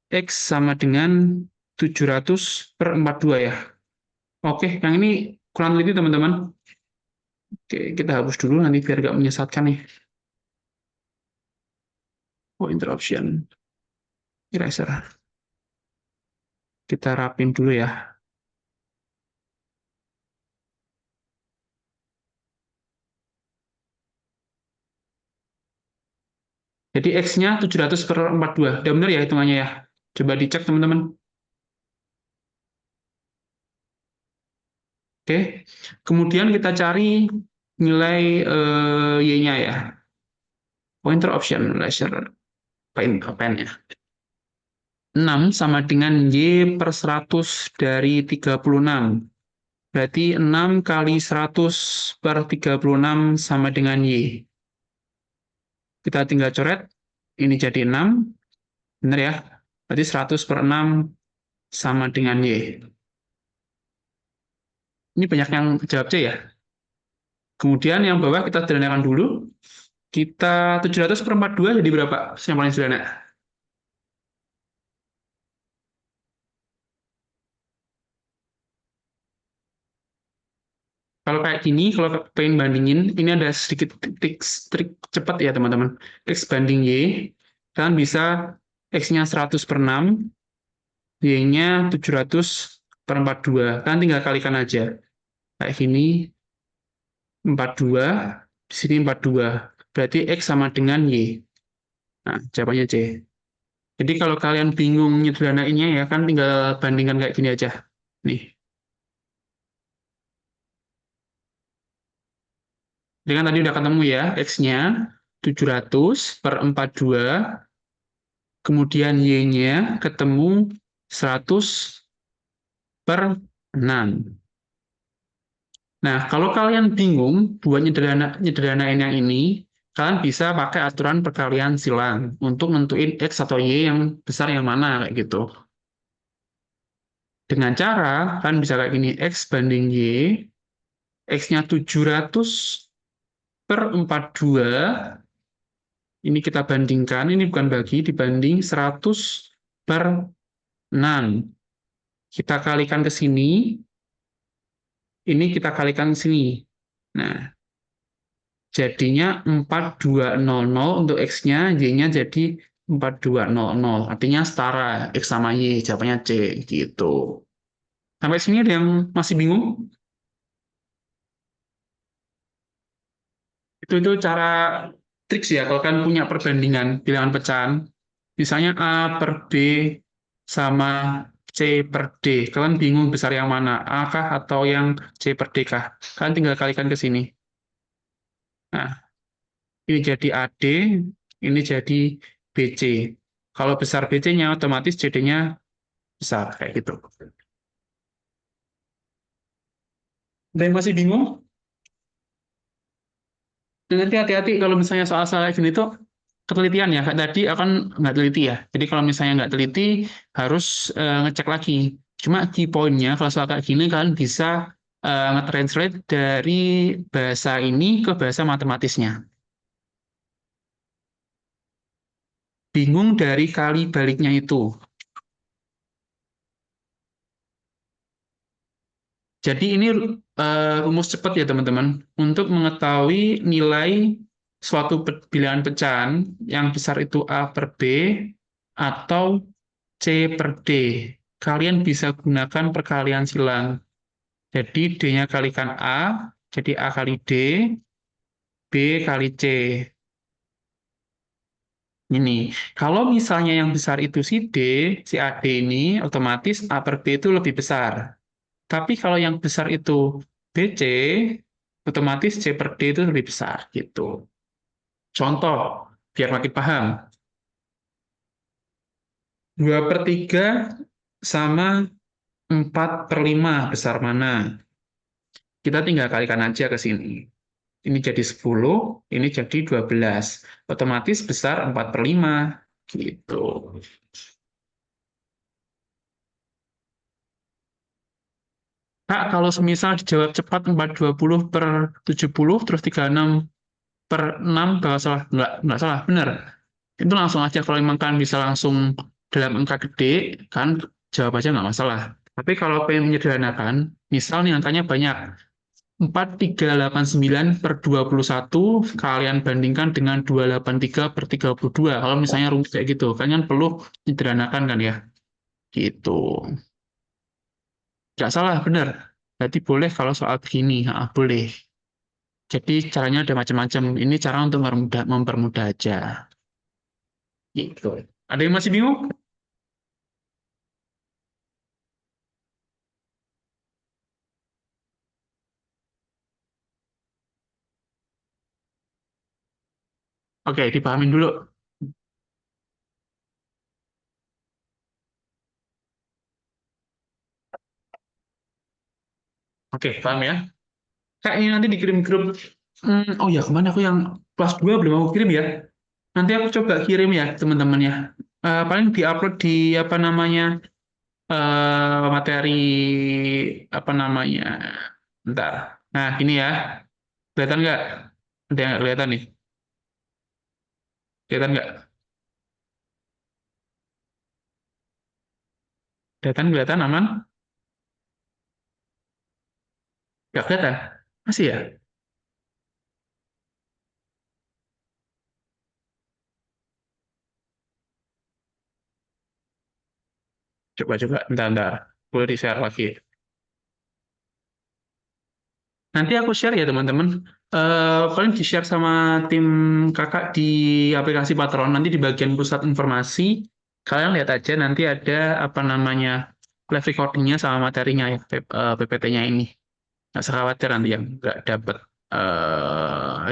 X sama dengan 700/42 ya. Oke, yang ini kurang teliti teman-teman. Oke, kita hapus dulu nanti biar nggak menyesatkan nih. Oh, interruption. Eraser. Kita rapin dulu ya. Jadi X-nya 700/42. Udah benar ya hitungannya ya? Coba dicek teman-teman. Oke. Kemudian kita cari nilai Y-nya ya. Pointer option, laser, pen ya. 6 sama dengan Y per 100 dari 36. Berarti 6 kali 100/36 sama dengan Y. Kita tinggal coret. Ini jadi 6. Benar ya? Berarti 100/6 sama dengan Y. Ini banyak yang jawab C ya. Kemudian yang bawah kita sederhanakan dulu. Kita 700/42 jadi berapa? Yang paling sederhana. Kalau kayak gini, kalau pengen bandingin, ini ada sedikit trik cepat ya teman-teman. X banding Y, kalian bisa X-nya 100/6, Y-nya 700/42. Kalian tinggal kalikan aja. Kayak gini, 42, di sini 42. Berarti X sama dengan Y. Nah, jawabannya C. Jadi kalau kalian bingung nyederhanainnya ya kan tinggal bandingkan kayak gini aja. Nih. Jadi kan tadi udah ketemu ya X-nya 700/42, kemudian Y-nya ketemu 100/6. Nah, kalau kalian bingung buat nyederhanain yang ini, kalian bisa pakai aturan perkalian silang untuk nentuin X atau Y yang besar yang mana kayak gitu. Dengan cara, kalian bisa kayak gini, X banding Y, X-nya 700/42, ini kita bandingkan, ini bukan bagi, dibanding 100/6. Kita kalikan ke sini, ini kita kalikan ke sini. Nah, jadinya 4200 untuk X-nya, Y-nya jadi 4200. Artinya setara X sama Y, jawabannya C, gitu. Sampai sini ada yang masih bingung? Itu cara triks ya, kalau kalian punya perbandingan bilangan pecahan, misalnya A per B sama C per D, kalian bingung besar yang mana, A kah atau yang C per D kah? Kalian tinggal kalikan ke sini. Nah, ini jadi AD, ini jadi BC. Kalau besar BC-nya, otomatis CD-nya besar, kayak gitu. Ada yang masih bingung? Dan nanti hati-hati kalau misalnya soal-soal kayak gini tuh, ketelitian ya, kayak tadi akan nggak teliti ya. Jadi kalau misalnya nggak teliti, harus ngecek lagi. Cuma key point-nya, kalau soal kayak gini, kalian bisa nge-translate dari bahasa ini ke bahasa matematisnya. Bingung dari kali baliknya itu. Jadi ini rumus cepat ya teman-teman. Untuk mengetahui nilai suatu bilangan pecahan yang besar itu A per B atau C per D. Kalian bisa gunakan perkalian silang. Jadi D-nya kalikan A, jadi A kali D, B kali C. Ini, kalau misalnya yang besar itu si D, si AD ini, otomatis A per B itu lebih besar. Tapi kalau yang besar itu BC, otomatis C per D itu lebih besar, gitu. Contoh, biar makin paham. 2/3 sama 4/5 besar mana? Kita tinggal kalikan aja ke sini. Ini jadi 10, ini jadi 12. Otomatis besar 4/5. Gitu. Kak, kalau semisal dijawab cepat 420/70, terus 36/6, kalau salah, nggak salah, benar. Itu langsung aja, kalau memang kan bisa langsung dalam angka gede, kan jawab aja nggak masalah. Tapi kalau pengen menyederhanakan, misal nih angkanya banyak, 4389/21 kalian bandingkan dengan 283/32. Kalau misalnya rumit kayak gitu, kan perlu disederhanakan kan ya? Gitu. Nggak salah, benar. Berarti boleh kalau soal begini, boleh. Jadi caranya ada macam-macam. Ini cara untuk mempermudah aja. Gitu. Ada yang masih bingung? Oke, dipahamin dulu. Oke, paham ya? Kak, ini nanti dikirim grup. Oh ya, kemana aku yang kelas 2 belum aku kirim ya? Nanti aku coba kirim ya, teman-teman ya. Paling diupload di apa namanya, materi apa namanya. Bentar. Nah, ini ya. Kelihatan nggak? Ada yang nggak kelihatan nih? Kelihatan nggak? Kelihatan, kelihatan, aman? Nggak kelihatan? Masih ya? Coba-coba, bentar-bentar. Boleh di-share lagi. Nanti aku share ya, teman-teman. Paling di-share sama tim kakak di aplikasi Patron. Nanti di bagian pusat informasi, kalian lihat aja nanti ada apa namanya live recordingnya sama materinya ya, PPT-nya ini. Nggak usah khawatir nanti yang nggak dapat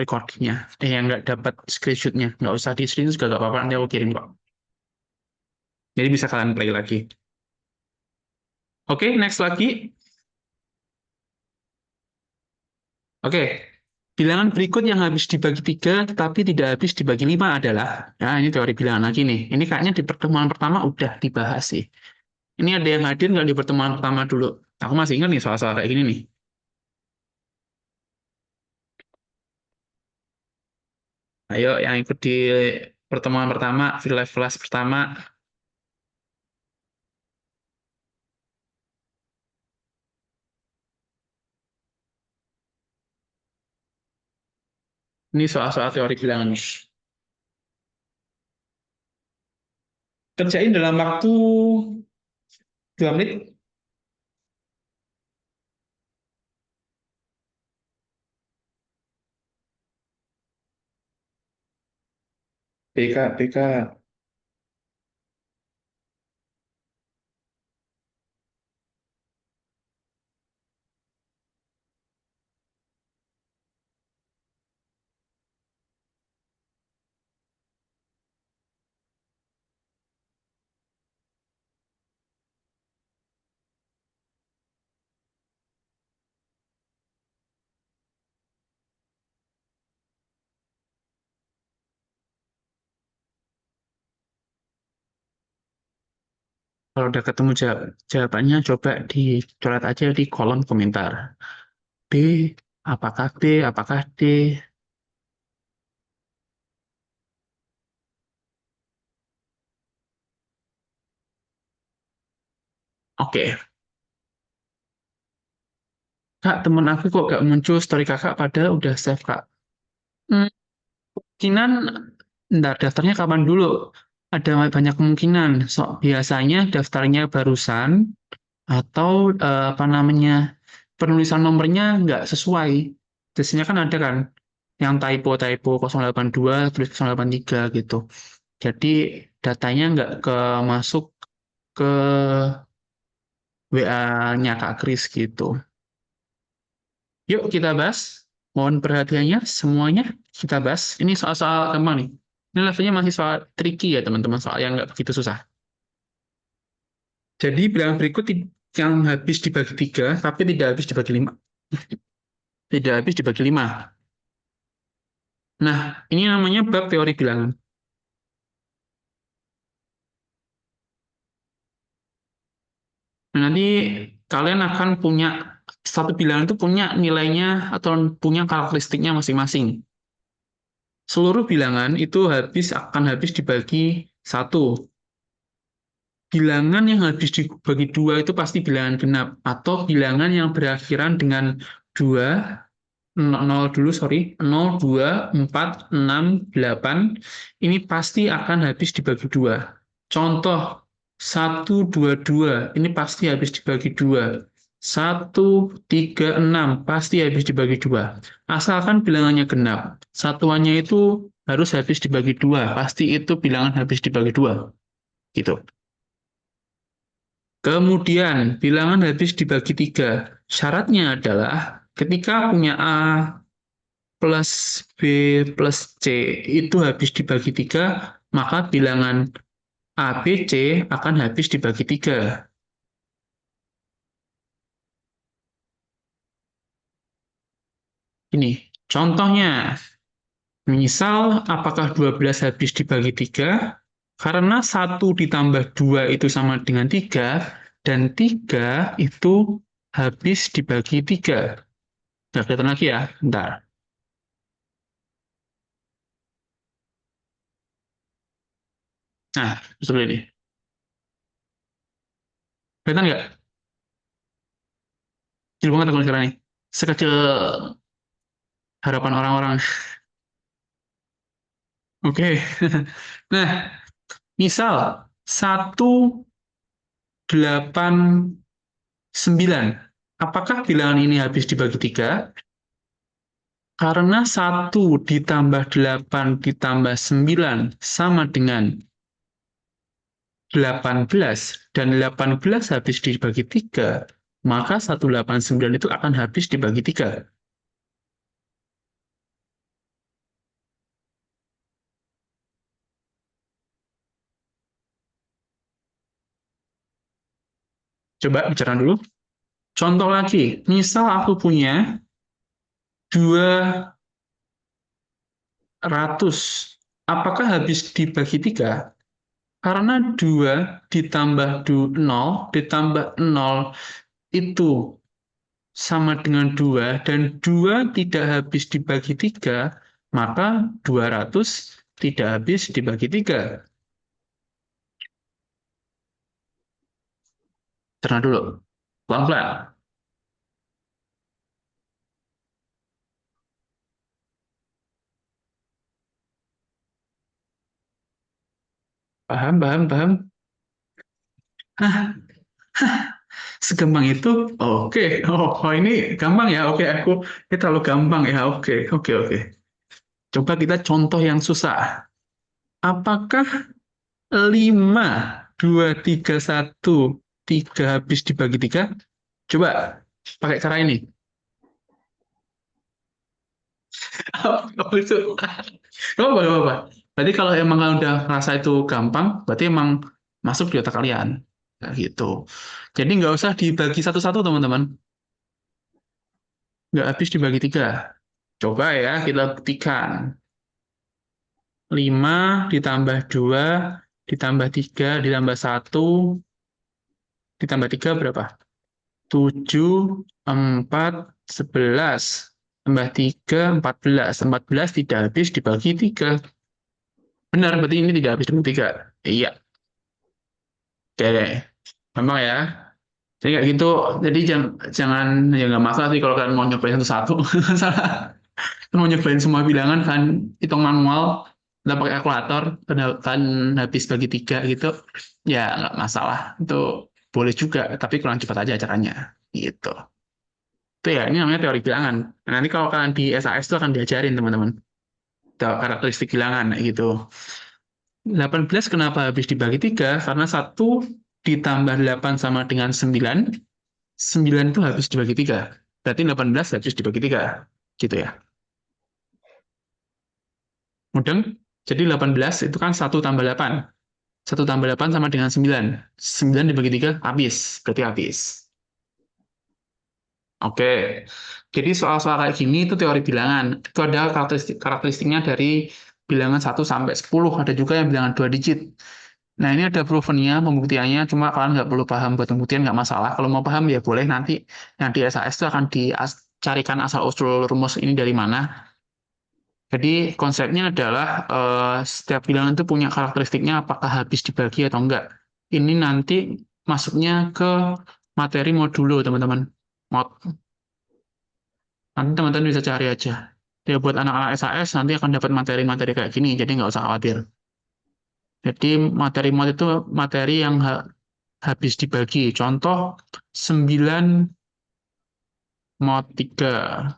recordingnya, yang nggak dapat screenshotnya. Nggak usah di screen juga nggak apa-apa, nanti aku kirim kok. Jadi bisa kalian play lagi. Oke, next lagi. Oke, bilangan berikut yang habis dibagi 3 tetapi tidak habis dibagi 5 adalah, ya ini teori bilangan lagi nih. Ini kayaknya di pertemuan pertama udah dibahas sih. Ini ada yang hadir nggak di pertemuan pertama dulu? Aku masih ingat nih soal-soal kayak gini nih. Ayo yang ikut di pertemuan pertama, live class pertama. Ini soal-soal teori bilangan nih. Kerjain dalam waktu 2 menit. BK. Kalau udah ketemu jawabannya, coba dicoret aja di kolom komentar. B, apakah B, apakah D? Oke, Kak, temen aku kok gak muncul story kakak padahal udah save, Kak. Hmm, Kemungkinan, ntar daftarnya kapan dulu? Ada banyak kemungkinan. Biasanya daftarnya barusan, atau apa namanya, penulisan nomornya nggak sesuai. Biasanya kan ada kan yang typo-typo 082 terus 083 gitu. Jadi datanya nggak masuk ke WA-nya Kak Kris gitu. Yuk kita bahas. Mohon perhatiannya semuanya kita bahas. Ini soal-soal gampang nih. Ini levelnya masih soal tricky ya teman-teman, soal yang nggak begitu susah. Jadi bilangan berikut yang habis dibagi 3, tapi tidak habis dibagi 5. Tidak habis dibagi 5. Nah, ini namanya bab teori bilangan. Nah, nanti kalian akan punya, satu bilangan itu punya nilainya atau punya karakteristiknya masing-masing. Seluruh bilangan itu akan habis dibagi 1. Bilangan yang habis dibagi 2 itu pasti bilangan genap, atau bilangan yang berakhiran dengan 2, 0 dulu, sorry, 0, 2, 4, 6, 8, ini pasti akan habis dibagi 2. Contoh, 1, 2, 2, ini pasti habis dibagi 2. 1, 3, 6, pasti habis dibagi 2. Asalkan bilangannya genap, satuannya itu harus habis dibagi 2, pasti itu bilangan habis dibagi 2. Gitu. Kemudian, bilangan habis dibagi 3. Syaratnya adalah ketika punya A plus B plus C itu habis dibagi 3, maka bilangan A, B, C akan habis dibagi 3. Ini contohnya, misal apakah 12 habis dibagi 3? Karena 1 ditambah 2 itu sama dengan 3, dan 3 itu habis dibagi 3. Nggak kelihatan lagi ya? Bentar. Nah, seperti ini. Kelihatan nggak? Kecil banget aku sekarang nih. Sekecil harapan orang-orang. Oke. Nah, misal 189. Apakah bilangan ini habis dibagi 3? Karena 1 ditambah 8 ditambah 9 sama dengan 18, dan 18 habis dibagi 3, maka 189 itu akan habis dibagi 3. Coba bicara dulu. Contoh lagi, misal aku punya 200. Apakah habis dibagi 3? Karena 2 ditambah 0 ditambah 0 itu sama dengan 2, dan 2 tidak habis dibagi 3, maka 200 tidak habis dibagi 3. Cerna dulu. Pelan-pelan. Paham, paham, paham. Hah, segampang itu? Oke. Oh, ini gampang ya? Oke, ini terlalu gampang ya? Oke, oke, oke. Coba kita contoh yang susah. Apakah 5, 2, 3, 1, 3 habis dibagi 3? Coba pakai cara ini. Apa itu? Gak apa, gak apa. Berarti kalau emang kalian udah ngerasa itu gampang, berarti emang masuk di otak kalian. Kayak gitu. Jadi nggak usah dibagi satu-satu, teman-teman. Nggak habis dibagi 3. Coba ya, kita buktikan. 5 ditambah 2, ditambah 3, ditambah 1, ditambah 3 berapa? 7, 4, 11. Tambah 3, 14. 14 tidak habis dibagi 3. Benar, berarti ini tidak habis dibagi 3. Iya. Oke, memang ya. Jadi kayak gitu, jadi jangan, ya nggak masalah sih kalau kalian mau nyobain satu-satu. Salah. Mau nyobain semua bilangan kan, hitung manual, kita pakai kalkulator, kan habis bagi 3 gitu, ya nggak masalah. Itu boleh juga, tapi kurang cepat aja caranya. Gitu. Itu ya, ini namanya teori bilangan. Nah, nanti kalau kalian di SAS itu akan diajarin, teman-teman. Karakteristik bilangan, gitu. 18 kenapa habis dibagi 3? Karena 1 ditambah 8 sama dengan 9. 9 itu habis dibagi 3. Berarti 18 habis dibagi 3. Gitu ya. Mudeng? Jadi 18 itu kan 1 tambah 8. 1 tambah 8 sama dengan 9. 9 dibagi 3 habis. Berarti habis. Oke. Jadi soal-soal kayak gini itu teori bilangan. Itu ada karakteristiknya dari bilangan 1 sampai 10. Ada juga yang bilangan 2 digit. Nah, ini ada provennya, pembuktiannya. Cuma kalian nggak perlu paham buat pembuktian, nggak masalah. Kalau mau paham ya boleh nanti yang di SAS itu akan dicarikan asal-usul rumus ini dari mana. Jadi konsepnya adalah setiap bilangan itu punya karakteristiknya apakah habis dibagi atau enggak. Ini nanti masuknya ke materi modulo, teman-teman. Nanti teman-teman bisa cari aja. Ya buat anak-anak SAS nanti akan dapat materi-materi kayak gini, jadi nggak usah khawatir. Jadi materi mod itu materi yang habis dibagi. Contoh 9 mod 3.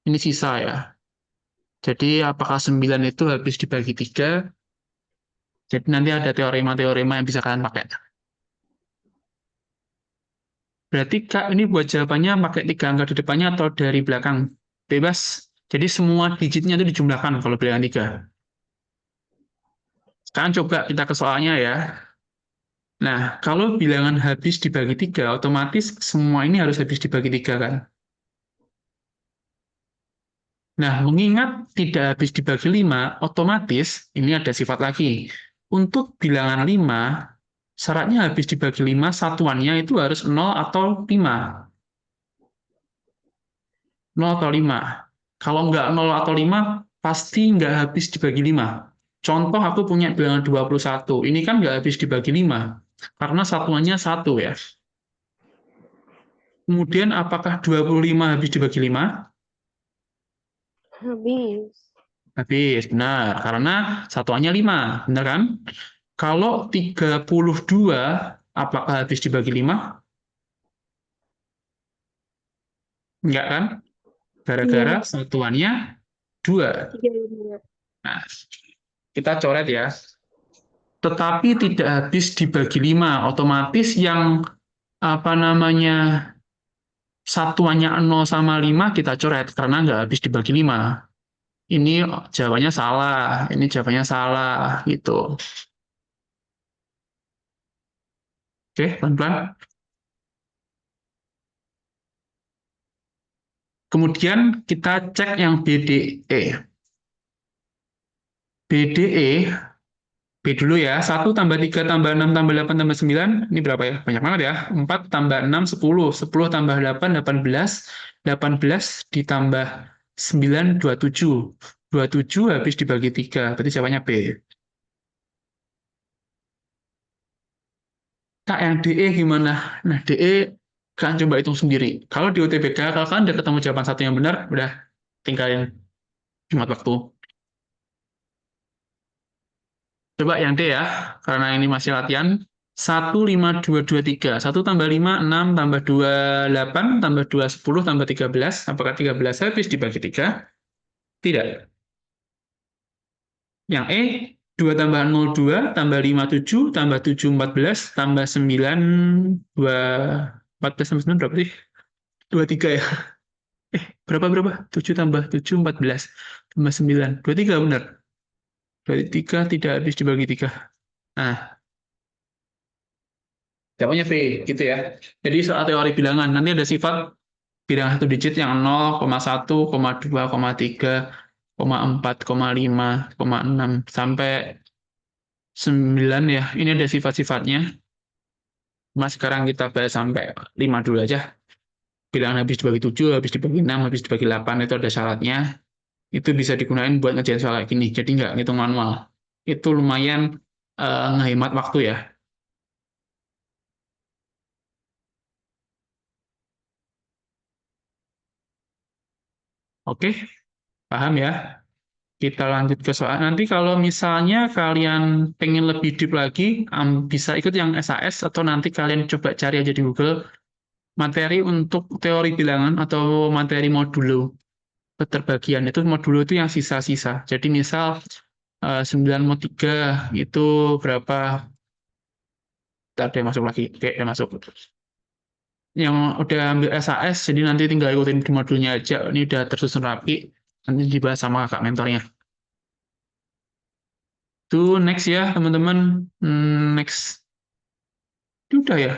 Ini sisa ya. Jadi apakah 9 itu habis dibagi 3? Jadi nanti ada teorema-teorema yang bisa kalian pakai. Berarti Kak, ini buat jawabannya pakai 3 angka di depannya atau dari belakang? Bebas. Jadi semua digitnya itu dijumlahkan kalau bilangan 3. Sekarang coba kita ke soalnya ya. Nah, kalau bilangan habis dibagi 3, otomatis semua ini harus habis dibagi 3 kan? Nah, mengingat tidak habis dibagi 5, otomatis ini ada sifat lagi. Untuk bilangan 5, syaratnya habis dibagi 5, satuannya itu harus 0 atau 5. 0 atau 5. Kalau nggak 0 atau 5, pasti nggak habis dibagi 5. Contoh aku punya bilangan 21. Ini kan nggak habis dibagi 5. Karena satuannya 1 ya. Kemudian apakah 25 habis dibagi 5? Habis. Habis, benar. Karena satuannya 5, benar kan? Kalau 32, apakah habis dibagi 5? Enggak kan? Gara-gara Iya. satuannya 2. 35. Nah, kita coret ya. Tetapi tidak habis dibagi 5. Otomatis yang apa namanya satuannya 0 sama 5 kita coret karena nggak habis dibagi 5. Ini jawabannya salah, ini jawabannya salah gitu. Oke, pelan-pelan. Kemudian kita cek yang BDE. BDE, B dulu ya, 1 tambah 3 tambah 6 tambah 8 tambah 9, ini berapa ya? Banyak banget ya. 4 tambah 6, 10. 10 tambah 8, 18. 18 ditambah 9, 27. 27 habis dibagi 3, berarti jawabannya B. Kak, yang DE gimana? Nah, DE kalian coba hitung sendiri. Kalau di UTBK, kalau kalian udah ketemu jawaban satu yang benar, udah tinggalin hemat waktu. Coba yang D ya, karena ini masih latihan. 1, 5, 2, 2, 3. 1 tambah 5, 6, tambah 2, 8, tambah 2, 10, tambah 13. Apakah 13 habis dibagi 3? Tidak. Yang E, 2 tambah 0, 2, tambah 5, 7, tambah 7, 14, tambah 9, 2, 14 tambah 9 berapa sih? 23 ya? Berapa? 7 tambah 7, 14. Tambah 9. 23 benar. 23 tidak habis dibagi 3. Nah, jawabannya V, gitu ya. Jadi soal teori bilangan, nanti ada sifat bilangan satu digit yang 0, 1, 2, 3, 4, 5, 6, sampai 9 ya. Ini ada sifat-sifatnya. Mas sekarang kita bahas sampai 5 dulu aja. Bilangan habis dibagi 7, habis dibagi 6, habis dibagi 8, itu ada syaratnya. Itu bisa digunakan buat ngerjain soal kayak gini. Jadi nggak ngitung manual. Itu lumayan ngehemat waktu ya. Oke, paham ya? Kita lanjut ke soal. Nanti kalau misalnya kalian pengen lebih deep lagi, bisa ikut yang SAS atau nanti kalian coba cari aja di Google materi untuk teori bilangan atau materi modulo keterbagian. Itu modulo itu yang sisa-sisa. Jadi misal 9 mod 3 itu berapa? Ntar ada yang masuk lagi. Oke, ada masuk. Yang udah ambil SAS, jadi nanti tinggal ikutin di modulnya aja. Ini udah tersusun rapi. Nanti dibahas sama kakak mentornya. Itu next ya, teman-teman. Next. Ini udah ya?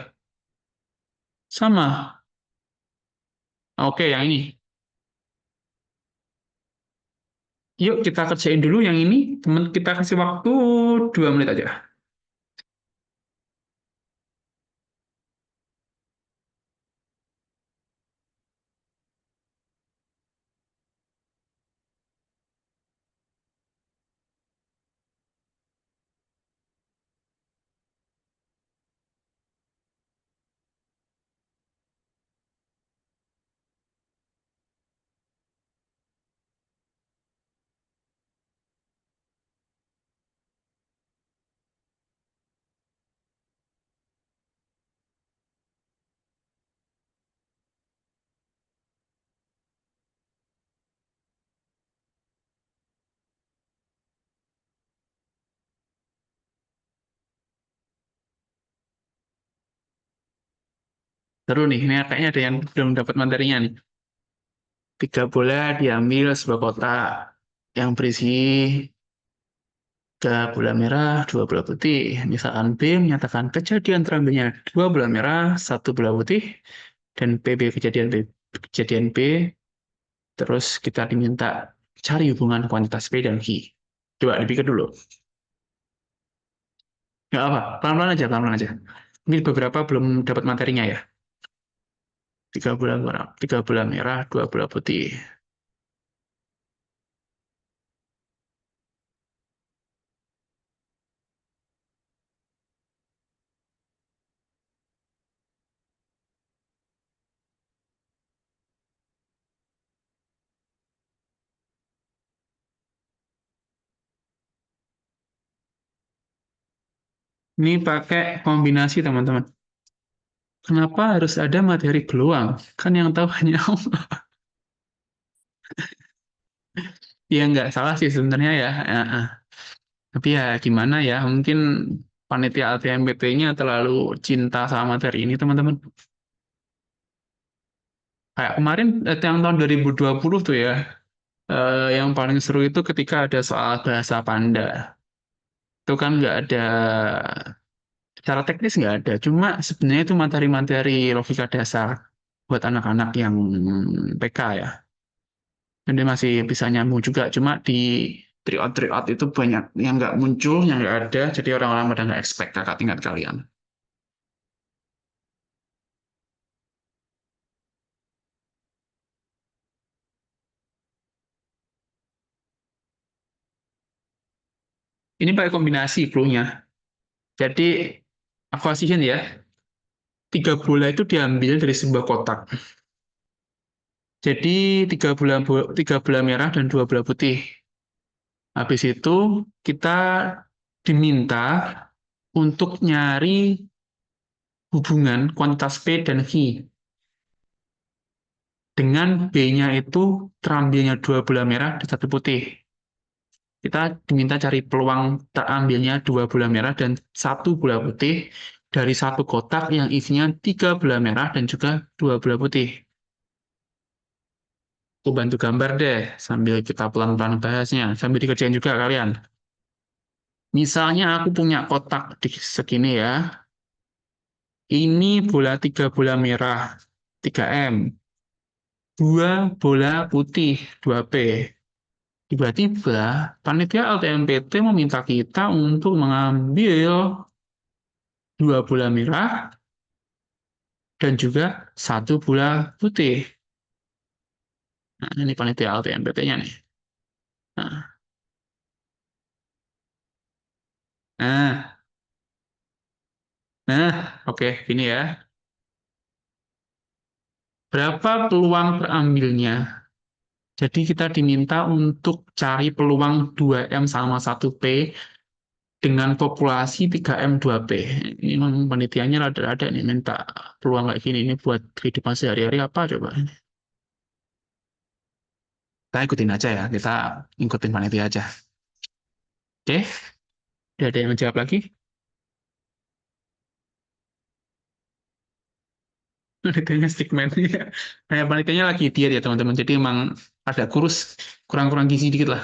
Sama. Oke, yang ini. Yuk kita kerjain dulu yang ini. Teman kita kasih waktu 2 menit aja. Terus nih, ini kayaknya ada yang belum dapat materinya nih. 3 bola diambil sebuah kotak yang berisi 3 bola merah, 2 bola putih. Misalkan B menyatakan kejadian terambilnya 2 bola merah, 1 bola putih, dan PB kejadian B. Terus kita diminta cari hubungan kuantitas P dan Q. Coba dipikir dulu. Nggak apa, pelan-pelan aja, pelan-pelan aja. Ini beberapa belum dapat materinya ya. 3 bola merah, 2 bola putih. Ini pakai kombinasi teman-teman. Kenapa harus ada materi peluang? Kan yang tahu hanya Allah. Ya nggak salah sih sebenarnya ya. Tapi ya gimana ya, mungkin panitia LTMPT-nya terlalu cinta sama materi ini teman-teman. Kayak kemarin yang tahun 2020 tuh ya, yang paling seru itu ketika ada soal bahasa Panda. Itu kan nggak ada, secara teknis nggak ada, cuma sebenarnya itu materi-materi logika dasar buat anak-anak yang PK ya. Dan dia masih bisa nyambung juga, cuma di tryout itu banyak yang nggak muncul, yang nggak ada, jadi orang-orang pada nggak expect kakak tingkat kalian. Ini pakai kombinasi clue-nya. Jadi aku kasihin ya, 3 bola itu diambil dari sebuah kotak. Jadi 3 bola merah dan 2 bola putih. Habis itu kita diminta untuk nyari hubungan kuantitas P dan Q. Dengan B-nya itu terambilnya 2 bola merah dan 1 putih. Kita diminta cari peluang terambilnya 2 bola merah dan 1 bola putih dari satu kotak yang isinya 3 bola merah dan juga 2 bola putih. Aku bantu gambar deh, sambil kita pelan-pelan bahasnya, sambil dikerjain juga kalian. Misalnya aku punya kotak di segini ya, ini 3 bola merah, 3M, 2 bola putih, 2P. Tiba-tiba, panitia LTMPT meminta kita untuk mengambil 2 bola merah dan juga 1 bola putih. Nah, ini panitia LTMPT-nya nih. Nah, nah, nah, oke, ini ya. Berapa peluang terambilnya? Jadi kita diminta untuk cari peluang 2M sama 1P dengan populasi 3M2P. Ini memang penelitiannya rada-rada nih, minta peluang kayak gini. Ini buat kehidupan sehari-hari apa coba? Kita ikutin aja ya, kita ikutin panitia aja. Oke, udah ada yang menjawab lagi? Penelitiannya stigma. Kayak penelitiannya lagi diet ya teman-teman, jadi emang ada kurus, kurang-kurang gizi dikit lah.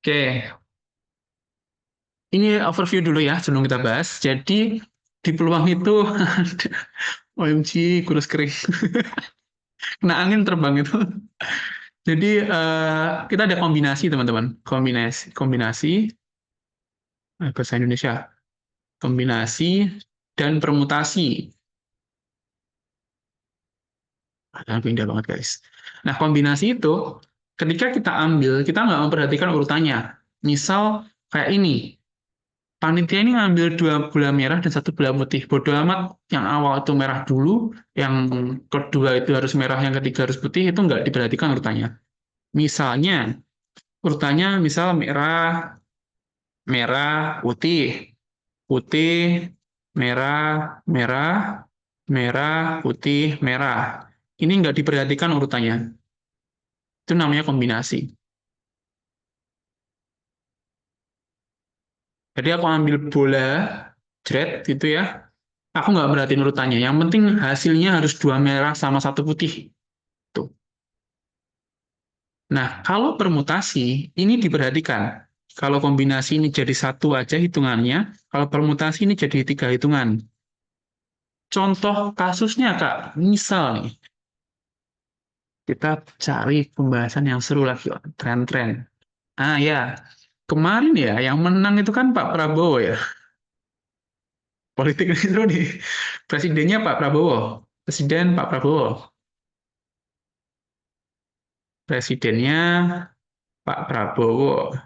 Oke, ini overview dulu ya sebelum kita bahas. Jadi di peluang itu, OMG, kurus kering. Kena angin terbang itu. Jadi kita ada kombinasi teman-teman, kombinasi bahasa Indonesia, kombinasi dan permutasi. Pindah banget guys. Nah kombinasi itu ketika kita ambil, kita nggak memperhatikan urutannya. Misal kayak ini, panitia ini ngambil 2 bola merah dan 1 bola putih. Bodo amat yang awal itu merah dulu, yang kedua itu harus merah, yang ketiga harus putih, itu nggak diperhatikan urutannya. Misalnya, urutannya misal merah, merah, putih, putih, merah, merah, merah, putih, merah. Ini nggak diperhatikan urutannya. Itu namanya kombinasi. Jadi aku ambil bola, jret gitu ya. Aku nggak merhatiin urutannya. Yang penting hasilnya harus 2 merah sama 1 putih. Tuh. Nah, kalau permutasi, ini diperhatikan. Kalau kombinasi ini jadi 1 aja hitungannya, kalau permutasi ini jadi 3 hitungan. Contoh kasusnya, Kak. Misal nih, kita cari pembahasan yang seru lagi, tren-tren. Ah ya, kemarin ya, yang menang itu kan Pak Prabowo ya. Politik itu nih. Presidennya Pak Prabowo. Presiden Pak Prabowo. Presidennya Pak Prabowo.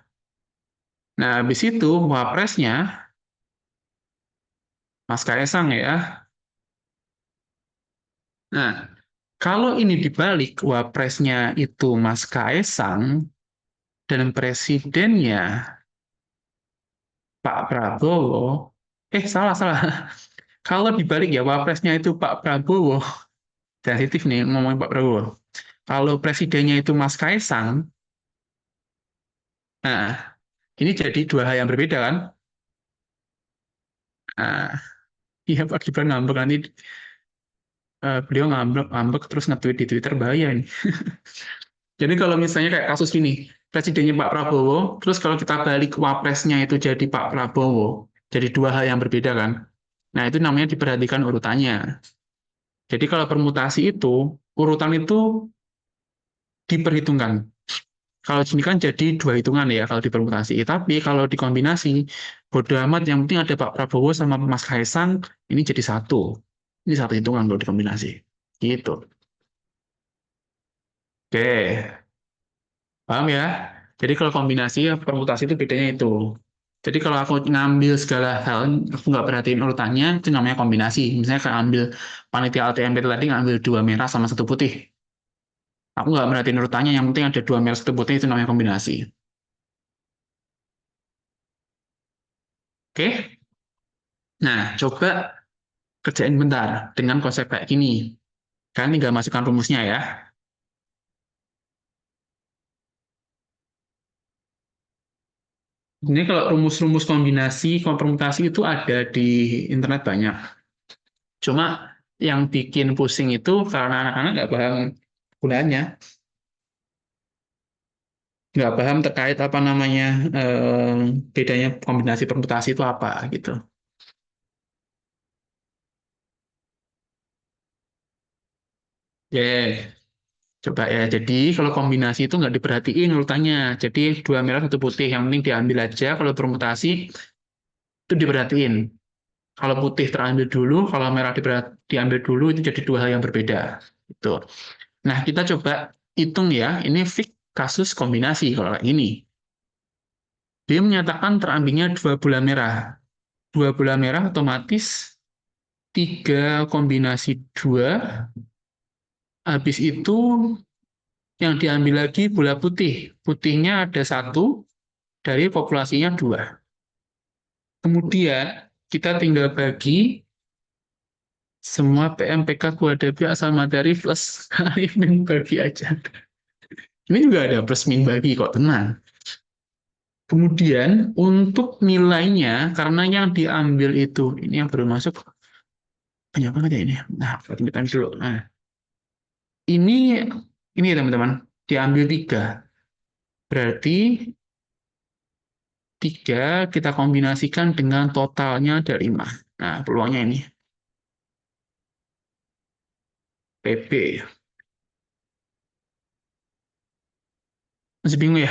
Nah, habis itu wapresnya Mas Kaisang ya. Nah, kalau ini dibalik, wapresnya itu Mas Kaisang dan presidennya Pak Prabowo. Salah, salah. Kalau dibalik ya, wapresnya itu Pak Prabowo. Sensitif nih ngomongin Pak Prabowo. Kalau presidennya itu Mas Kaisang, nah, ini jadi 2 hal yang berbeda kan? Nah, iya Pak Gibran ngambek nanti beliau ngambek terus nge-tweet di Twitter bahaya ini. Jadi kalau misalnya kayak kasus ini, presidennya Pak Prabowo, terus kalau kita balik wapresnya itu jadi Pak Prabowo, jadi 2 hal yang berbeda kan? Nah itu namanya diperhatikan urutannya. Jadi kalau permutasi itu, urutan itu diperhitungkan. Kalau sini kan jadi 2 hitungan ya kalau dipermutasi. Tapi kalau dikombinasi, bodo amat yang penting ada Pak Prabowo sama Mas Kaisang, ini jadi 1. Ini 1 hitungan kalau dikombinasi. Gitu. Oke, paham ya? Jadi kalau kombinasi, ya, permutasi itu bedanya itu. Jadi kalau aku ngambil segala hal, aku nggak perhatiin urutannya, itu namanya kombinasi. Misalnya kayak ambil panitia LTMP tadi ngambil 2 merah sama 1 putih. Aku nggak merhatiin urutannya, yang penting ada 2 merah 1 putih, itu namanya kombinasi. Oke? Nah, coba kerjain bentar dengan konsep kayak gini. Kalian tinggal masukkan rumusnya ya. Ini kalau rumus-rumus kombinasi, permutasi itu ada di internet banyak. Cuma yang bikin pusing itu karena anak-anak nggak paham gunanya, nggak paham terkait apa namanya bedanya kombinasi permutasi itu apa gitu. Ya, coba ya. Jadi kalau kombinasi itu nggak diperhatiin urutannya. Jadi 2 merah 1 putih, yang penting diambil aja. Kalau permutasi itu diperhatiin. Kalau putih terambil dulu, kalau merah diambil dulu, itu jadi 2 hal yang berbeda. Itu. Nah, kita coba hitung ya. Ini fix kasus kombinasi kalau kayak gini. Dia menyatakan terambilnya 2 bola merah. 2 bola merah otomatis 3 kombinasi 2. Habis itu yang diambil lagi bola putih. Putihnya ada 1, dari populasinya 2. Kemudian kita tinggal bagi semua PM, PK, kuadrat asal materi plus kali min bagi aja. Ini juga ada plus min bagi kok, tenang. Kemudian untuk nilainya, karena yang diambil itu, ini yang baru masuk, banyak banget ya ini. Nah, kita dulu. Nah, ini teman-teman, diambil 3. Berarti 3 kita kombinasikan dengan totalnya ada 5. Nah, peluangnya ini. PP. Masih bingung ya?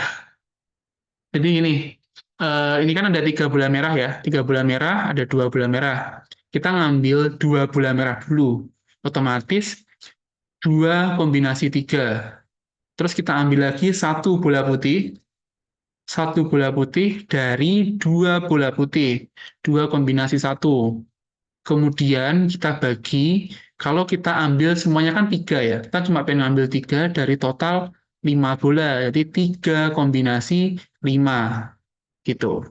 Jadi ini kan ada 3 bulan merah ya. 3 bulan merah, ada 2 bulan merah. Kita ngambil 2 bulan merah dulu. Otomatis 2 kombinasi 3. Terus kita ambil lagi 1 bola putih dari 2 bola putih. 2 kombinasi 1. Kemudian kita bagi, kalau kita ambil semuanya kan 3 ya. Kita cuma pengen ambil 3 dari total 5 bola. Jadi 3 kombinasi 5. Gitu.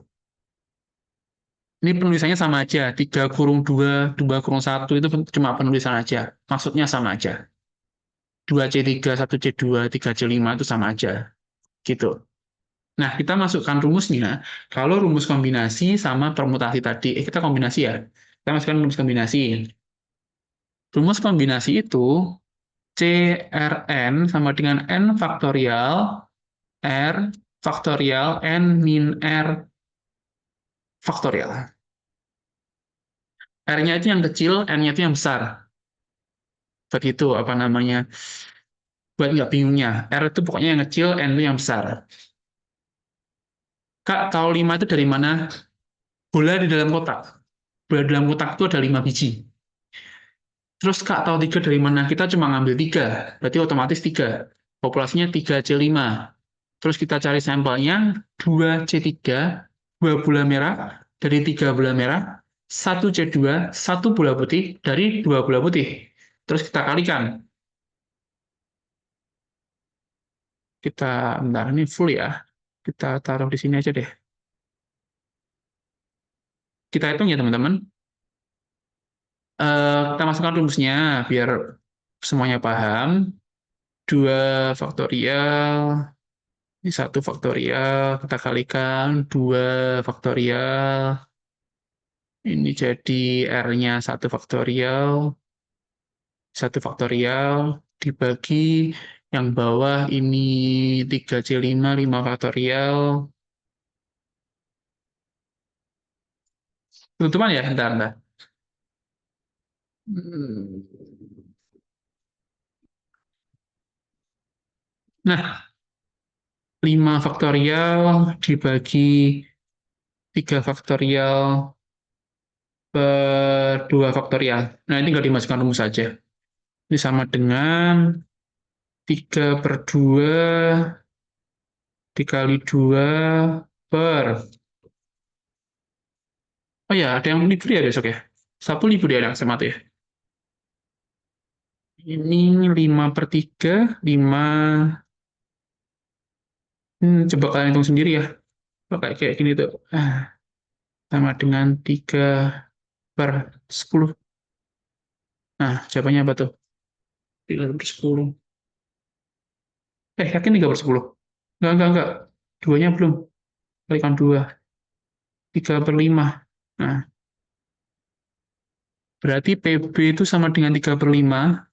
Ini penulisannya sama aja. 3-2, 2-1 itu cuma penulisan aja. Maksudnya sama aja. 2C3, 1C2, 3C5 itu sama aja. Gitu. Nah, kita masukkan rumusnya. Kalau rumus kombinasi sama permutasi tadi. Kita kombinasi ya. Kita masukkan rumus kombinasi. Rumus kombinasi itu CRN sama dengan N faktorial R faktorial N min R faktorial. R-nya itu yang kecil, N-nya itu yang besar. Begitu, apa namanya, buat nggak bingungnya. R itu pokoknya yang kecil, N itu yang besar. Kak, tahu 5 itu dari mana? Bola di dalam kotak. Bola di dalam kotak itu ada 5 biji. Terus Kak, tahu 3 dari mana? Kita cuma ngambil 3. Berarti otomatis 3. Populasinya 3C5. Terus kita cari sampelnya 2C3, 2 bola merah dari 3 bola merah, 1C2, 1 bola putih dari 2 bola putih. Terus kita kalikan. Bentar, ini full ya. Kita taruh di sini aja deh. Kita hitung ya teman-teman. Kita masukkan rumusnya biar semuanya paham. 2 faktorial, ini 1 faktorial, kita kalikan 2 faktorial, ini jadi R-nya 1 faktorial, 1 faktorial, dibagi yang bawah ini 3C5, 5 faktorial. Tutupan ya, bentar. Nah, 5 faktorial dibagi 3 faktorial per 2 faktorial. Nah, ini tinggal dimasukkan rumus saja. Ini sama dengan 3/2 dikali 2 per... Oh ya, ada yang libur ya besok ya? Sabtu libur ya, sama tuh ya? Ini 5/3, 5... coba kalian hitung sendiri ya. Kayak gini tuh. Sama dengan 3/10. Nah, jawabannya apa tuh? 3/10. Yakin 3/10? Enggak. Duanya belum. Kalikan 2. 3/5. Nah, berarti PB itu sama dengan 3/5,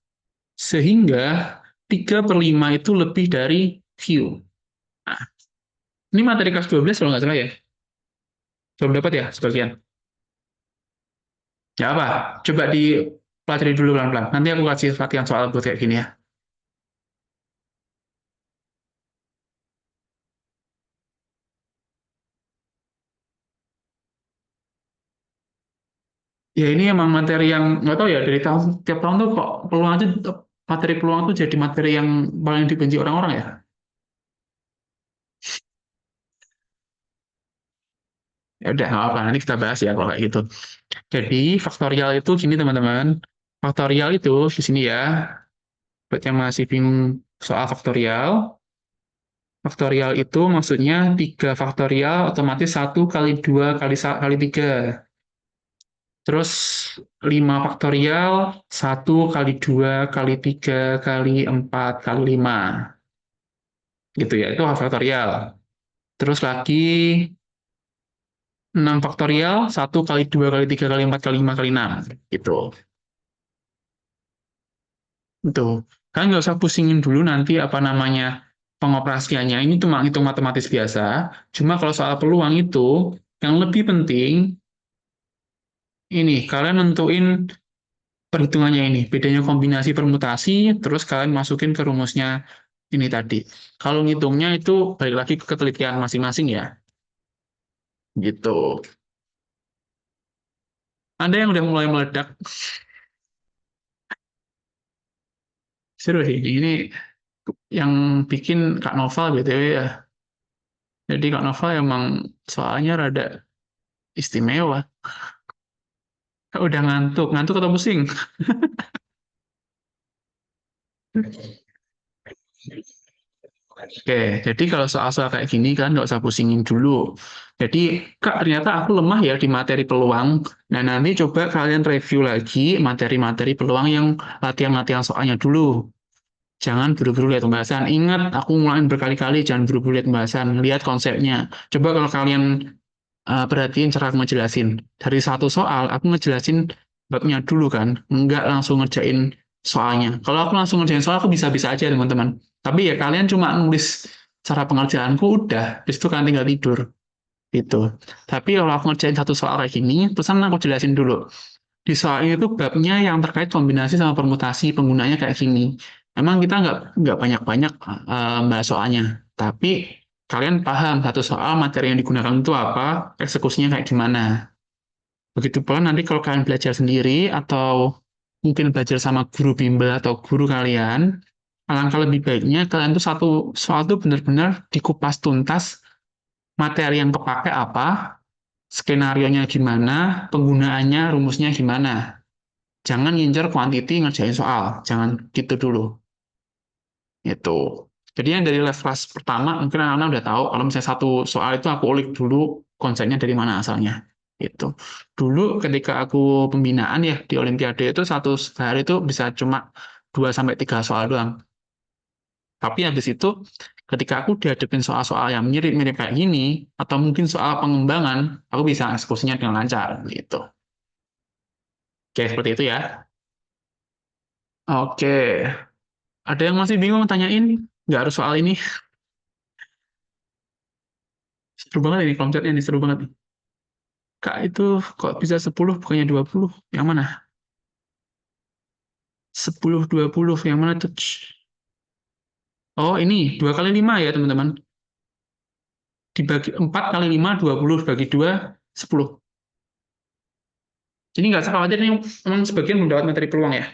sehingga 3/5 itu lebih dari Q. Nah, ini materi kelas 12 kalau nggak salah ya. Belum dapat ya sebagian. Ya apa? Coba dipelajari dulu pelan-pelan. Nanti aku kasih latihan soal buat kayak gini ya. Ya ini emang materi yang nggak tahu ya, dari tiap tahun tuh kok peluang aja, materi peluang tuh jadi materi yang paling dibenci orang-orang ya. Ya udah nggak apa, nanti kita bahas ya kalau kayak gitu. Jadi faktorial itu gini teman-teman. Faktorial itu di sini ya. Buat yang masih bingung soal faktorial, Faktorial itu maksudnya 3 faktorial otomatis 1 kali 2 kali 3. Terus 5 faktorial 1 kali 2 kali 3 kali 4 kali 5. Gitu ya, itu faktorial. Terus lagi 6 faktorial 1 kali 2 kali 3 kali 4 kali 5 kali 6. Gitu. Itu. Kan nggak usah pusingin dulu nanti apa namanya pengoperasiannya. Ini cuma hitung matematis biasa. Cuma kalau soal peluang itu, yang lebih penting, ini, kalian nentuin perhitungannya ini. Bedanya kombinasi permutasi, terus kalian masukin ke rumusnya ini tadi. Kalau ngitungnya itu balik lagi ke ketelitian masing-masing ya. Gitu. Ada yang udah mulai meledak. Seru sih. Ini yang bikin Kak Noval BTW ya. Jadi Kak Noval emang soalnya rada istimewa. Udah ngantuk. Ngantuk atau pusing? Oke, jadi kalau soal-soal kayak gini kan nggak usah pusingin dulu. Jadi, Kak, ternyata aku lemah ya di materi peluang. Nah, nanti coba kalian review lagi materi-materi peluang yang latihan-latihan soalnya dulu. Jangan buru-buru lihat pembahasan. Ingat, aku ngulangin berkali-kali, jangan buru-buru lihat pembahasan. Lihat konsepnya. Coba kalau kalian perhatiin cara aku ngejelasin. Dari satu soal, aku ngejelasin babnya dulu kan. Nggak langsung ngerjain soalnya. Kalau aku langsung ngerjain soal, aku bisa-bisa aja, teman-teman. Tapi ya kalian cuma nulis cara pengerjaanku, udah. Terus itu kalian tinggal tidur. Gitu. Tapi kalau aku ngerjain satu soal kayak gini, terusan aku jelasin dulu. Di soal itu babnya yang terkait kombinasi sama permutasi, penggunanya kayak gini. Memang kita nggak banyak-banyak bahas soalnya. Tapi kalian paham satu soal materi yang digunakan itu apa, eksekusinya kayak gimana. Begitu pula nanti kalau kalian belajar sendiri atau mungkin belajar sama guru bimbel atau guru kalian, alangkah lebih baiknya kalian tuh satu soal tuh benar-benar dikupas tuntas materi yang kepake apa, skenario-nya gimana, penggunaannya, rumusnya gimana. Jangan ngincer quantity ngerjain soal, jangan gitu dulu. Itu. Jadi yang dari level kelas pertama mungkin anak-anak udah tahu kalau misalnya satu soal itu aku ulik dulu konsepnya dari mana asalnya. Itu. Dulu ketika aku pembinaan ya di Olimpiade itu satu hari itu bisa cuma 2 sampai 3 soal doang. Tapi habis itu ketika aku dihadapin soal-soal yang mirip-mirip kayak gini atau mungkin soal pengembangan, aku bisa eksekusinya dengan lancar gitu. Oke, seperti itu ya. Oke. Ada yang masih bingung tanyain? Nggak harus soal ini. Seru banget ini konsepnya ini, seru banget. Kak, itu kok bisa 10 bukannya 20? Yang mana? 10, 20, yang mana tuh? Oh, ini 2 kali 5 ya, teman-teman. Dibagi 4 kali 5, 20. Bagi 2, 10. Jadi nggak usah khawatir, ini memang sebagian belum dapat materi peluang ya.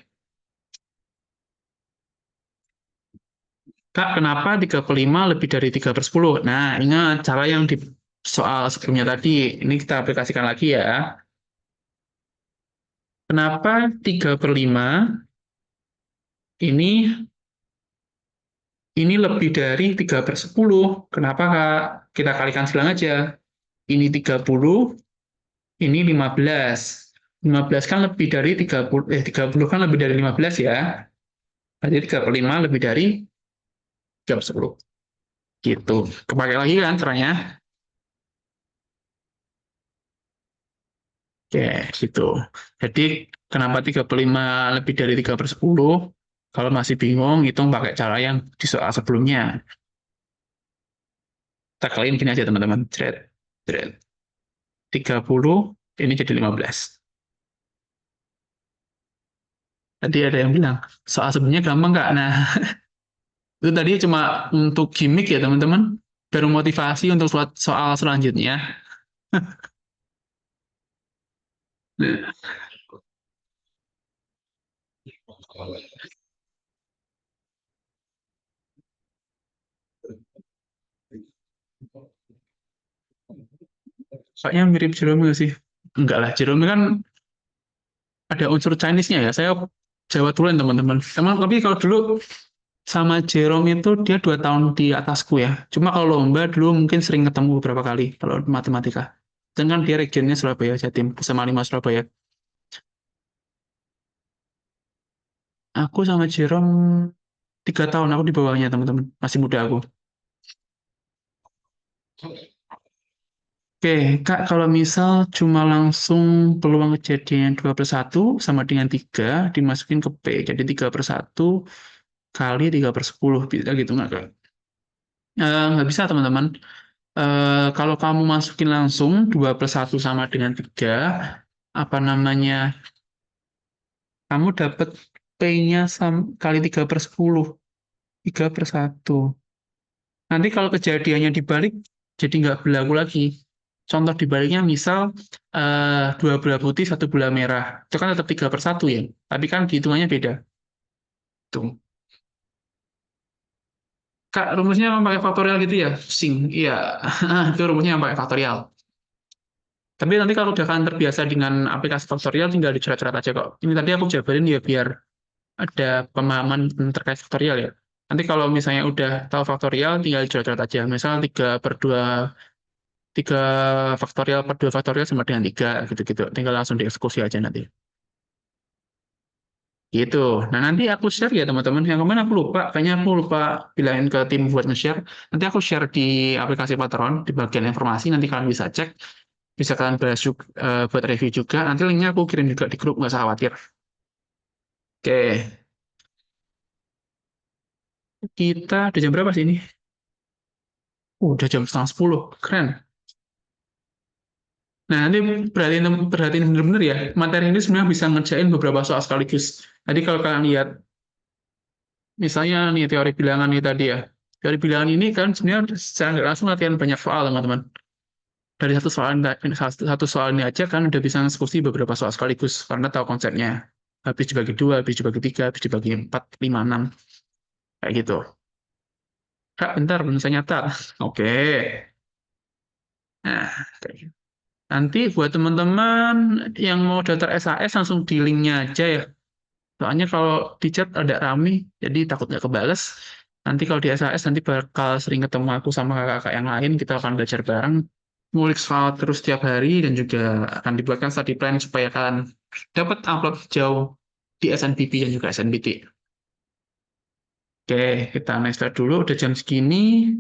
Kak, kenapa 3/5 lebih dari 3/10? Nah, ingat cara yang di soal sebelumnya tadi. Ini kita aplikasikan lagi ya. Kenapa 3/5 ini lebih dari 3/10? Kenapa, Kak? Kita kalikan silang aja. Ini 30, ini 15. 15 kan lebih dari 30, 30 kan lebih dari 15 ya. Berarti 3/5 lebih dari 3/10. Gitu. Kepakai lagi kan caranya? Oke, gitu. Jadi, kenapa 3/5 lebih dari 3/10? Kalau masih bingung, hitung pakai cara yang di soal sebelumnya. Kita kaliin gini aja, teman-teman. Jret, jret. 30, ini jadi 15. Tadi ada yang bilang, soal sebelumnya gampang nggak? Nah, itu tadi cuma untuk gimmick ya, teman-teman. Baru motivasi untuk soal selanjutnya. Nah, kayaknya mirip Jerome nggak sih? Enggak lah, Jerome kan ada unsur Chinese-nya ya. Saya Jawa duluan, teman-teman. Emang, tapi kalau dulu sama Jerome itu dia 2 tahun di atasku ya. Cuma kalau lomba dulu mungkin sering ketemu beberapa kali kalau matematika. Dan kan dia regionnya Surabaya, Jatim, sama 5 Surabaya. Aku sama Jerome 3 tahun, aku di bawahnya teman-teman. Masih muda aku. Oke, Kak, kalau misal cuma langsung peluang kejadian 2/1 sama dengan 3 dimasukin ke P. Jadi 3/1 kali 3/10. Bisa gitu nggak, Kak? Nggak bisa, teman-teman. Kalau kamu masukin langsung 2/1 sama dengan 3, apa namanya, kamu dapat P-nya kali 3/10. 3/1. Nanti kalau kejadiannya dibalik, jadi nggak berlaku lagi. Contoh dibaliknya misal 2 bola putih, 1 bola merah. Itu kan tetap 3/1 ya. Tapi kan hitungannya beda. Tuh. Kak, rumusnya emang pakai faktorial gitu ya? Sing, iya. Itu rumusnya yang pakai faktorial. Tapi nanti kalau udah kalian terbiasa dengan aplikasi faktorial, tinggal dicoret-coret aja kok. Ini tadi aku jabarin ya biar ada pemahaman terkait faktorial ya. Nanti kalau misalnya udah tahu faktorial, tinggal dicoret-coret aja. Misal 3/2, 3 faktorial per 2 faktorial sama dengan 3, gitu-gitu. Tinggal langsung dieksekusi aja nanti. Gitu. Nah, nanti aku share ya teman-teman. Yang kemarin aku lupa, kayaknya aku lupa bilangin ke tim buat nge-share. Nanti aku share di aplikasi Patron, di bagian informasi, nanti kalian bisa cek. Bisa kalian bahas juga, buat review juga. Nanti linknya aku kirim juga di grup, nggak usah khawatir. Oke, kita udah jam berapa sih ini? Udah jam setengah 10. Keren. Nah, nanti perhatiin, perhatiin bener-bener ya. Materi ini sebenarnya bisa ngerjain beberapa soal sekaligus. Tadi kalau kalian lihat, misalnya nih teori bilangan nih tadi ya. Teori bilangan ini kan sebenarnya secara nggak langsung latihan banyak soal, teman-teman. Dari satu soal ini aja kan udah bisa diskusi beberapa soal sekaligus karena tahu konsepnya. Habis dibagi 2, habis dibagi 3, habis dibagi 4, 5, 6. Kayak gitu. Kak, bentar, belum saya nyata. Oke. Nah, kayak gitu. Nanti buat teman-teman yang mau daftar SAS langsung di linknya aja ya. Soalnya kalau di chat ada rame, jadi takut nggak kebales. Nanti kalau di SAS nanti bakal sering ketemu aku sama kakak-kakak yang lain, kita akan belajar bareng, ngulik soal terus setiap hari, dan juga akan dibuatkan study plan supaya kalian dapat upload jauh di SNPP dan juga SNBT. Oke, kita next slide dulu, udah jam segini.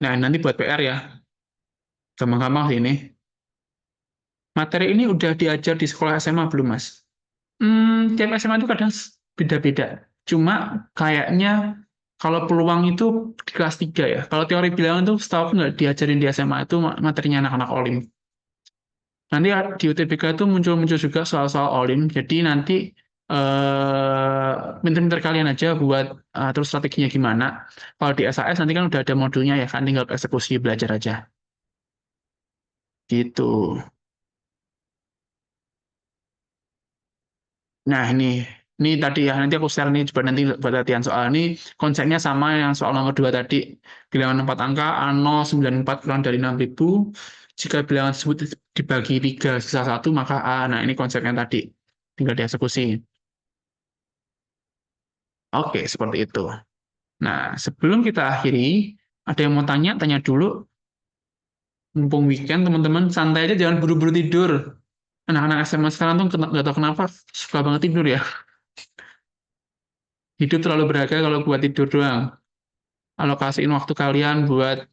Nah, nanti buat PR ya, gampang-gampang sih ini. Materi ini udah diajar di sekolah SMA belum, Mas? Tiap SMA itu kadang beda-beda. Cuma kayaknya kalau peluang itu di kelas 3 ya. Kalau teori bilangan itu setahu aku nggak diajarin di SMA, itu materinya anak-anak Olim. Nanti di UTBK itu muncul-muncul juga soal-soal Olim. Jadi nanti pinter-pinter kalian aja buat terus strateginya gimana. Kalau di SAS nanti kan udah ada modulnya ya kan, tinggal eksekusi belajar aja. Gitu. Nah, ini tadi ya, nanti aku share nih, coba nanti buat latihan soal ini, konsepnya sama yang soal nomor 2 tadi, bilangan 4 angka, A094 kurang dari 6.000, jika bilangan tersebut dibagi 3 sisa 1, maka A, nah ini konsepnya tadi, tinggal dieksekusi. Oke, seperti itu. Nah, sebelum kita akhiri, ada yang mau tanya, tanya dulu, mumpung weekend, teman-teman, santai aja, jangan buru-buru tidur. Anak-anak SMA sekarang tuh nggak tahu kenapa, suka banget tidur ya. Hidup terlalu berharga kalau buat tidur doang. Alokasiin waktu kalian buat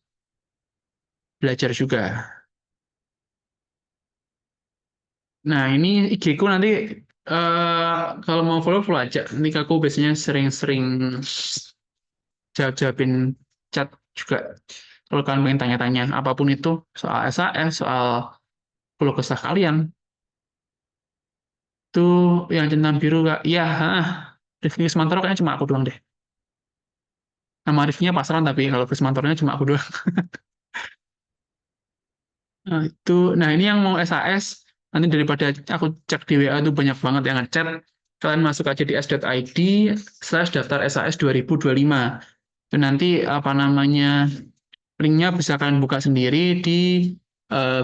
belajar juga. Nah, ini IG ku nanti kalau mau follow aja. Nanti aku biasanya sering-sering jawab-jawabin chat juga. Kalau kalian pengen tanya-tanya apapun itu, soal SAS, soal keluh kesah kalian, tuh yang centang biru, Kak. Iya, Rifki Ismantoro kayaknya cuma aku doang deh. Nama Rifkinya pasaran, tapi kalau Ismantornya cuma aku doang. Nah, itu, nah ini yang mau SAS, nanti daripada aku cek di WA itu banyak banget yang ngechat, kalian masuk aja di s.id/daftar SAS 2025. Dan nanti apa namanya, linknya bisa kalian buka sendiri di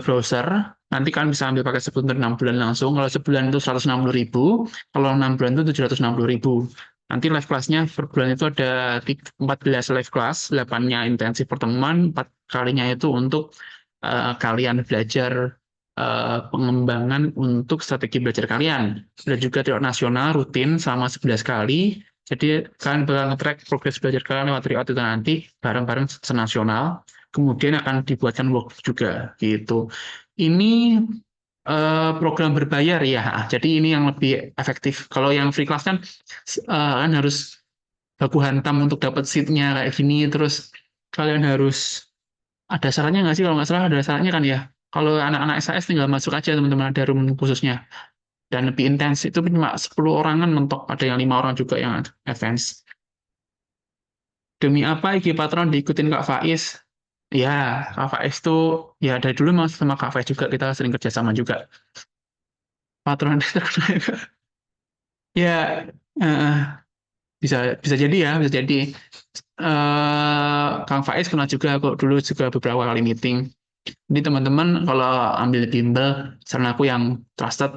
browser. Nanti kalian bisa ambil pakai sebelum 6 bulan langsung. Kalau sebulan itu 160.000, kalau 6 bulan itu 760.000. Nanti live kelasnya per bulan itu ada 14 live kelas, 8-nya intensif pertemuan, 4 kalinya itu untuk kalian belajar pengembangan untuk strategi belajar kalian. Dan juga triot nasional rutin selama 11 kali. Jadi kalian bakal nge-track progres belajar kalian lewat triot itu nanti bareng-bareng senasional. Kemudian akan dibuatkan workbook juga gitu. Ini program berbayar ya. Jadi ini yang lebih efektif. Kalau yang free class kan kan harus baku hantam untuk dapat seatnya kayak gini. Terus kalian harus ada syaratnya nggak sih? Kalau nggak salah ada syaratnya kan ya. Kalau anak-anak SAS tinggal masuk aja teman-teman, ada room khususnya. Dan lebih intens itu cuma 10 orangan mentok. Ada yang 5 orang juga yang advance. Demi apa IG Patron diikutin Kak Faiz? Ya, Kak Faiz tuh ya dari dulu mas sama Kak Faiz juga kita sering kerjasama juga. Patron terkenal. Ya, eh, bisa bisa jadi ya, bisa jadi. Kang Faiz kenal juga kok dulu juga beberapa kali meeting. Jadi teman-teman kalau ambil bimbel, saran aku yang trusted,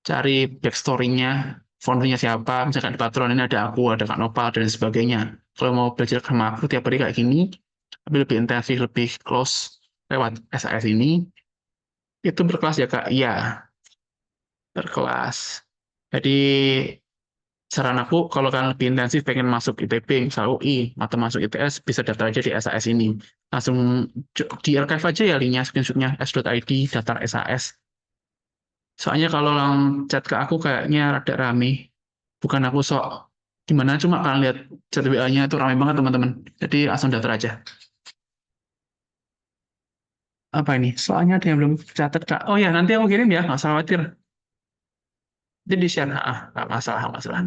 cari backstory-nya, foundernya siapa, misalkan di Patron ini ada aku, ada Kak Nopal, dan sebagainya. Kalau mau belajar sama aku tiap hari kayak gini, tapi lebih intensif, lebih close lewat SAS ini, itu berkelas ya Kak? Iya, berkelas. Jadi saran aku kalau kalian lebih intensif pengen masuk ITB, misal UI, atau masuk ITS, bisa daftar aja di SAS ini. Langsung di archive aja ya linknya, screenshotnya s.id, daftar SAS. Soalnya kalau yang chat ke aku kayaknya rada rame. Bukan aku sok gimana, cuma kalian lihat chat WA-nya itu rame banget teman-teman. Jadi langsung daftar aja. Apa ini? Soalnya ada yang belum catat Kak. Oh ya, nanti aku kirim ya, nggak usah khawatir. Jadi di-share. Nggak masalah, nggak masalah.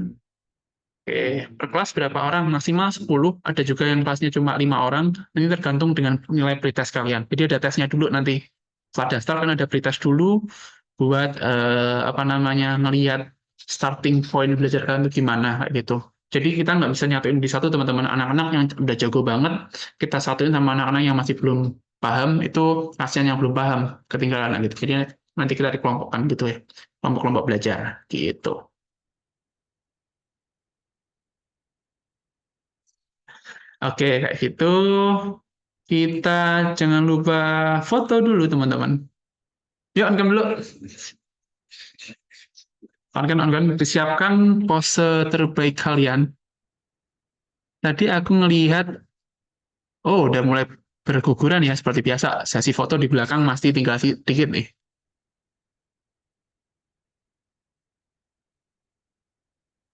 Oke, per kelas berapa orang? Maksimal 10, ada juga yang kelasnya cuma 5 orang. Ini tergantung dengan nilai pretest kalian. Jadi ada tesnya dulu nanti. Setelah daftar kan ada pretest dulu buat apa namanya ngelihat starting point belajar kalian itu gimana kayak gitu. Jadi kita nggak bisa nyatuin di satu teman-teman anak-anak yang udah jago banget, kita satuin sama anak-anak yang masih belum paham, itu kasihan yang belum paham, ketinggalan gitu. Jadi nanti kita dikelompokkan gitu ya, kelompok-kelompok belajar gitu. Oke, kayak gitu. Kita jangan lupa foto dulu, teman-teman. Yuk, on cam dulu. On cam. Disiapkan pose terbaik kalian. Tadi aku ngelihat, oh, udah mulai berguguran ya, seperti biasa. Sesi foto di belakang masih tinggal sedikit nih.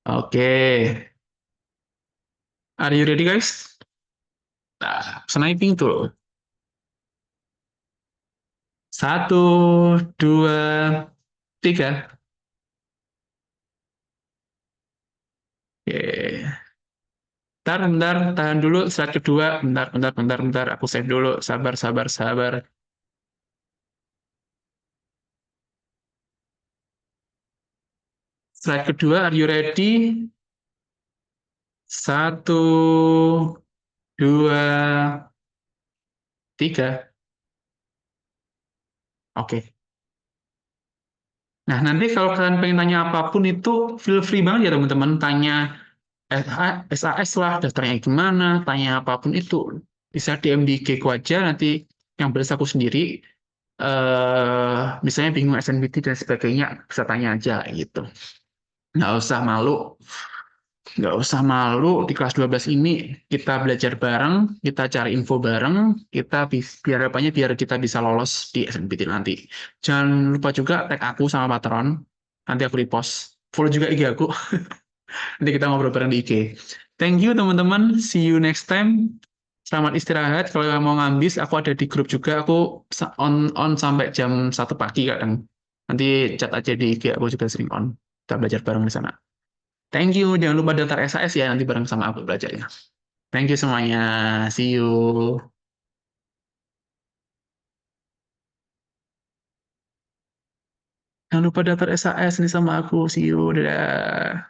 Oke. Are you ready, guys? Nah, sniping tuh. Satu, dua, tiga. Oke. Bentar, tahan dulu. Slide kedua. Bentar. Aku save dulu. Sabar. Slide kedua, are you ready? Satu, dua, tiga. Oke. Nah, nanti kalau kalian pengen tanya apapun itu, feel free banget ya teman-teman. Tanya SAS lah, daftarnya gimana, tanya apapun itu. Bisa DM di IG ku aja, nanti yang balas aku sendiri. Misalnya bingung SNBT dan sebagainya, bisa tanya aja gitu. Nggak usah malu. Nggak usah malu, di kelas 12 ini kita belajar bareng, kita cari info bareng, biar apanya biar kita bisa lolos di SNMPTN nanti. Jangan lupa juga tag aku sama Patron, nanti aku repost. Follow juga IG aku, nanti kita ngobrol bareng di IG. Thank you teman-teman, see you next time. Selamat istirahat, kalau mau ngambis, aku ada di grup juga, aku on sampai jam 1 pagi kadang. Nanti chat aja di IG, aku juga sering on. Kita belajar bareng di sana. Thank you. Jangan lupa daftar SAS ya nanti bareng sama aku belajarnya. Thank you semuanya. See you. Jangan lupa daftar SAS nih sama aku. See you. Dadah.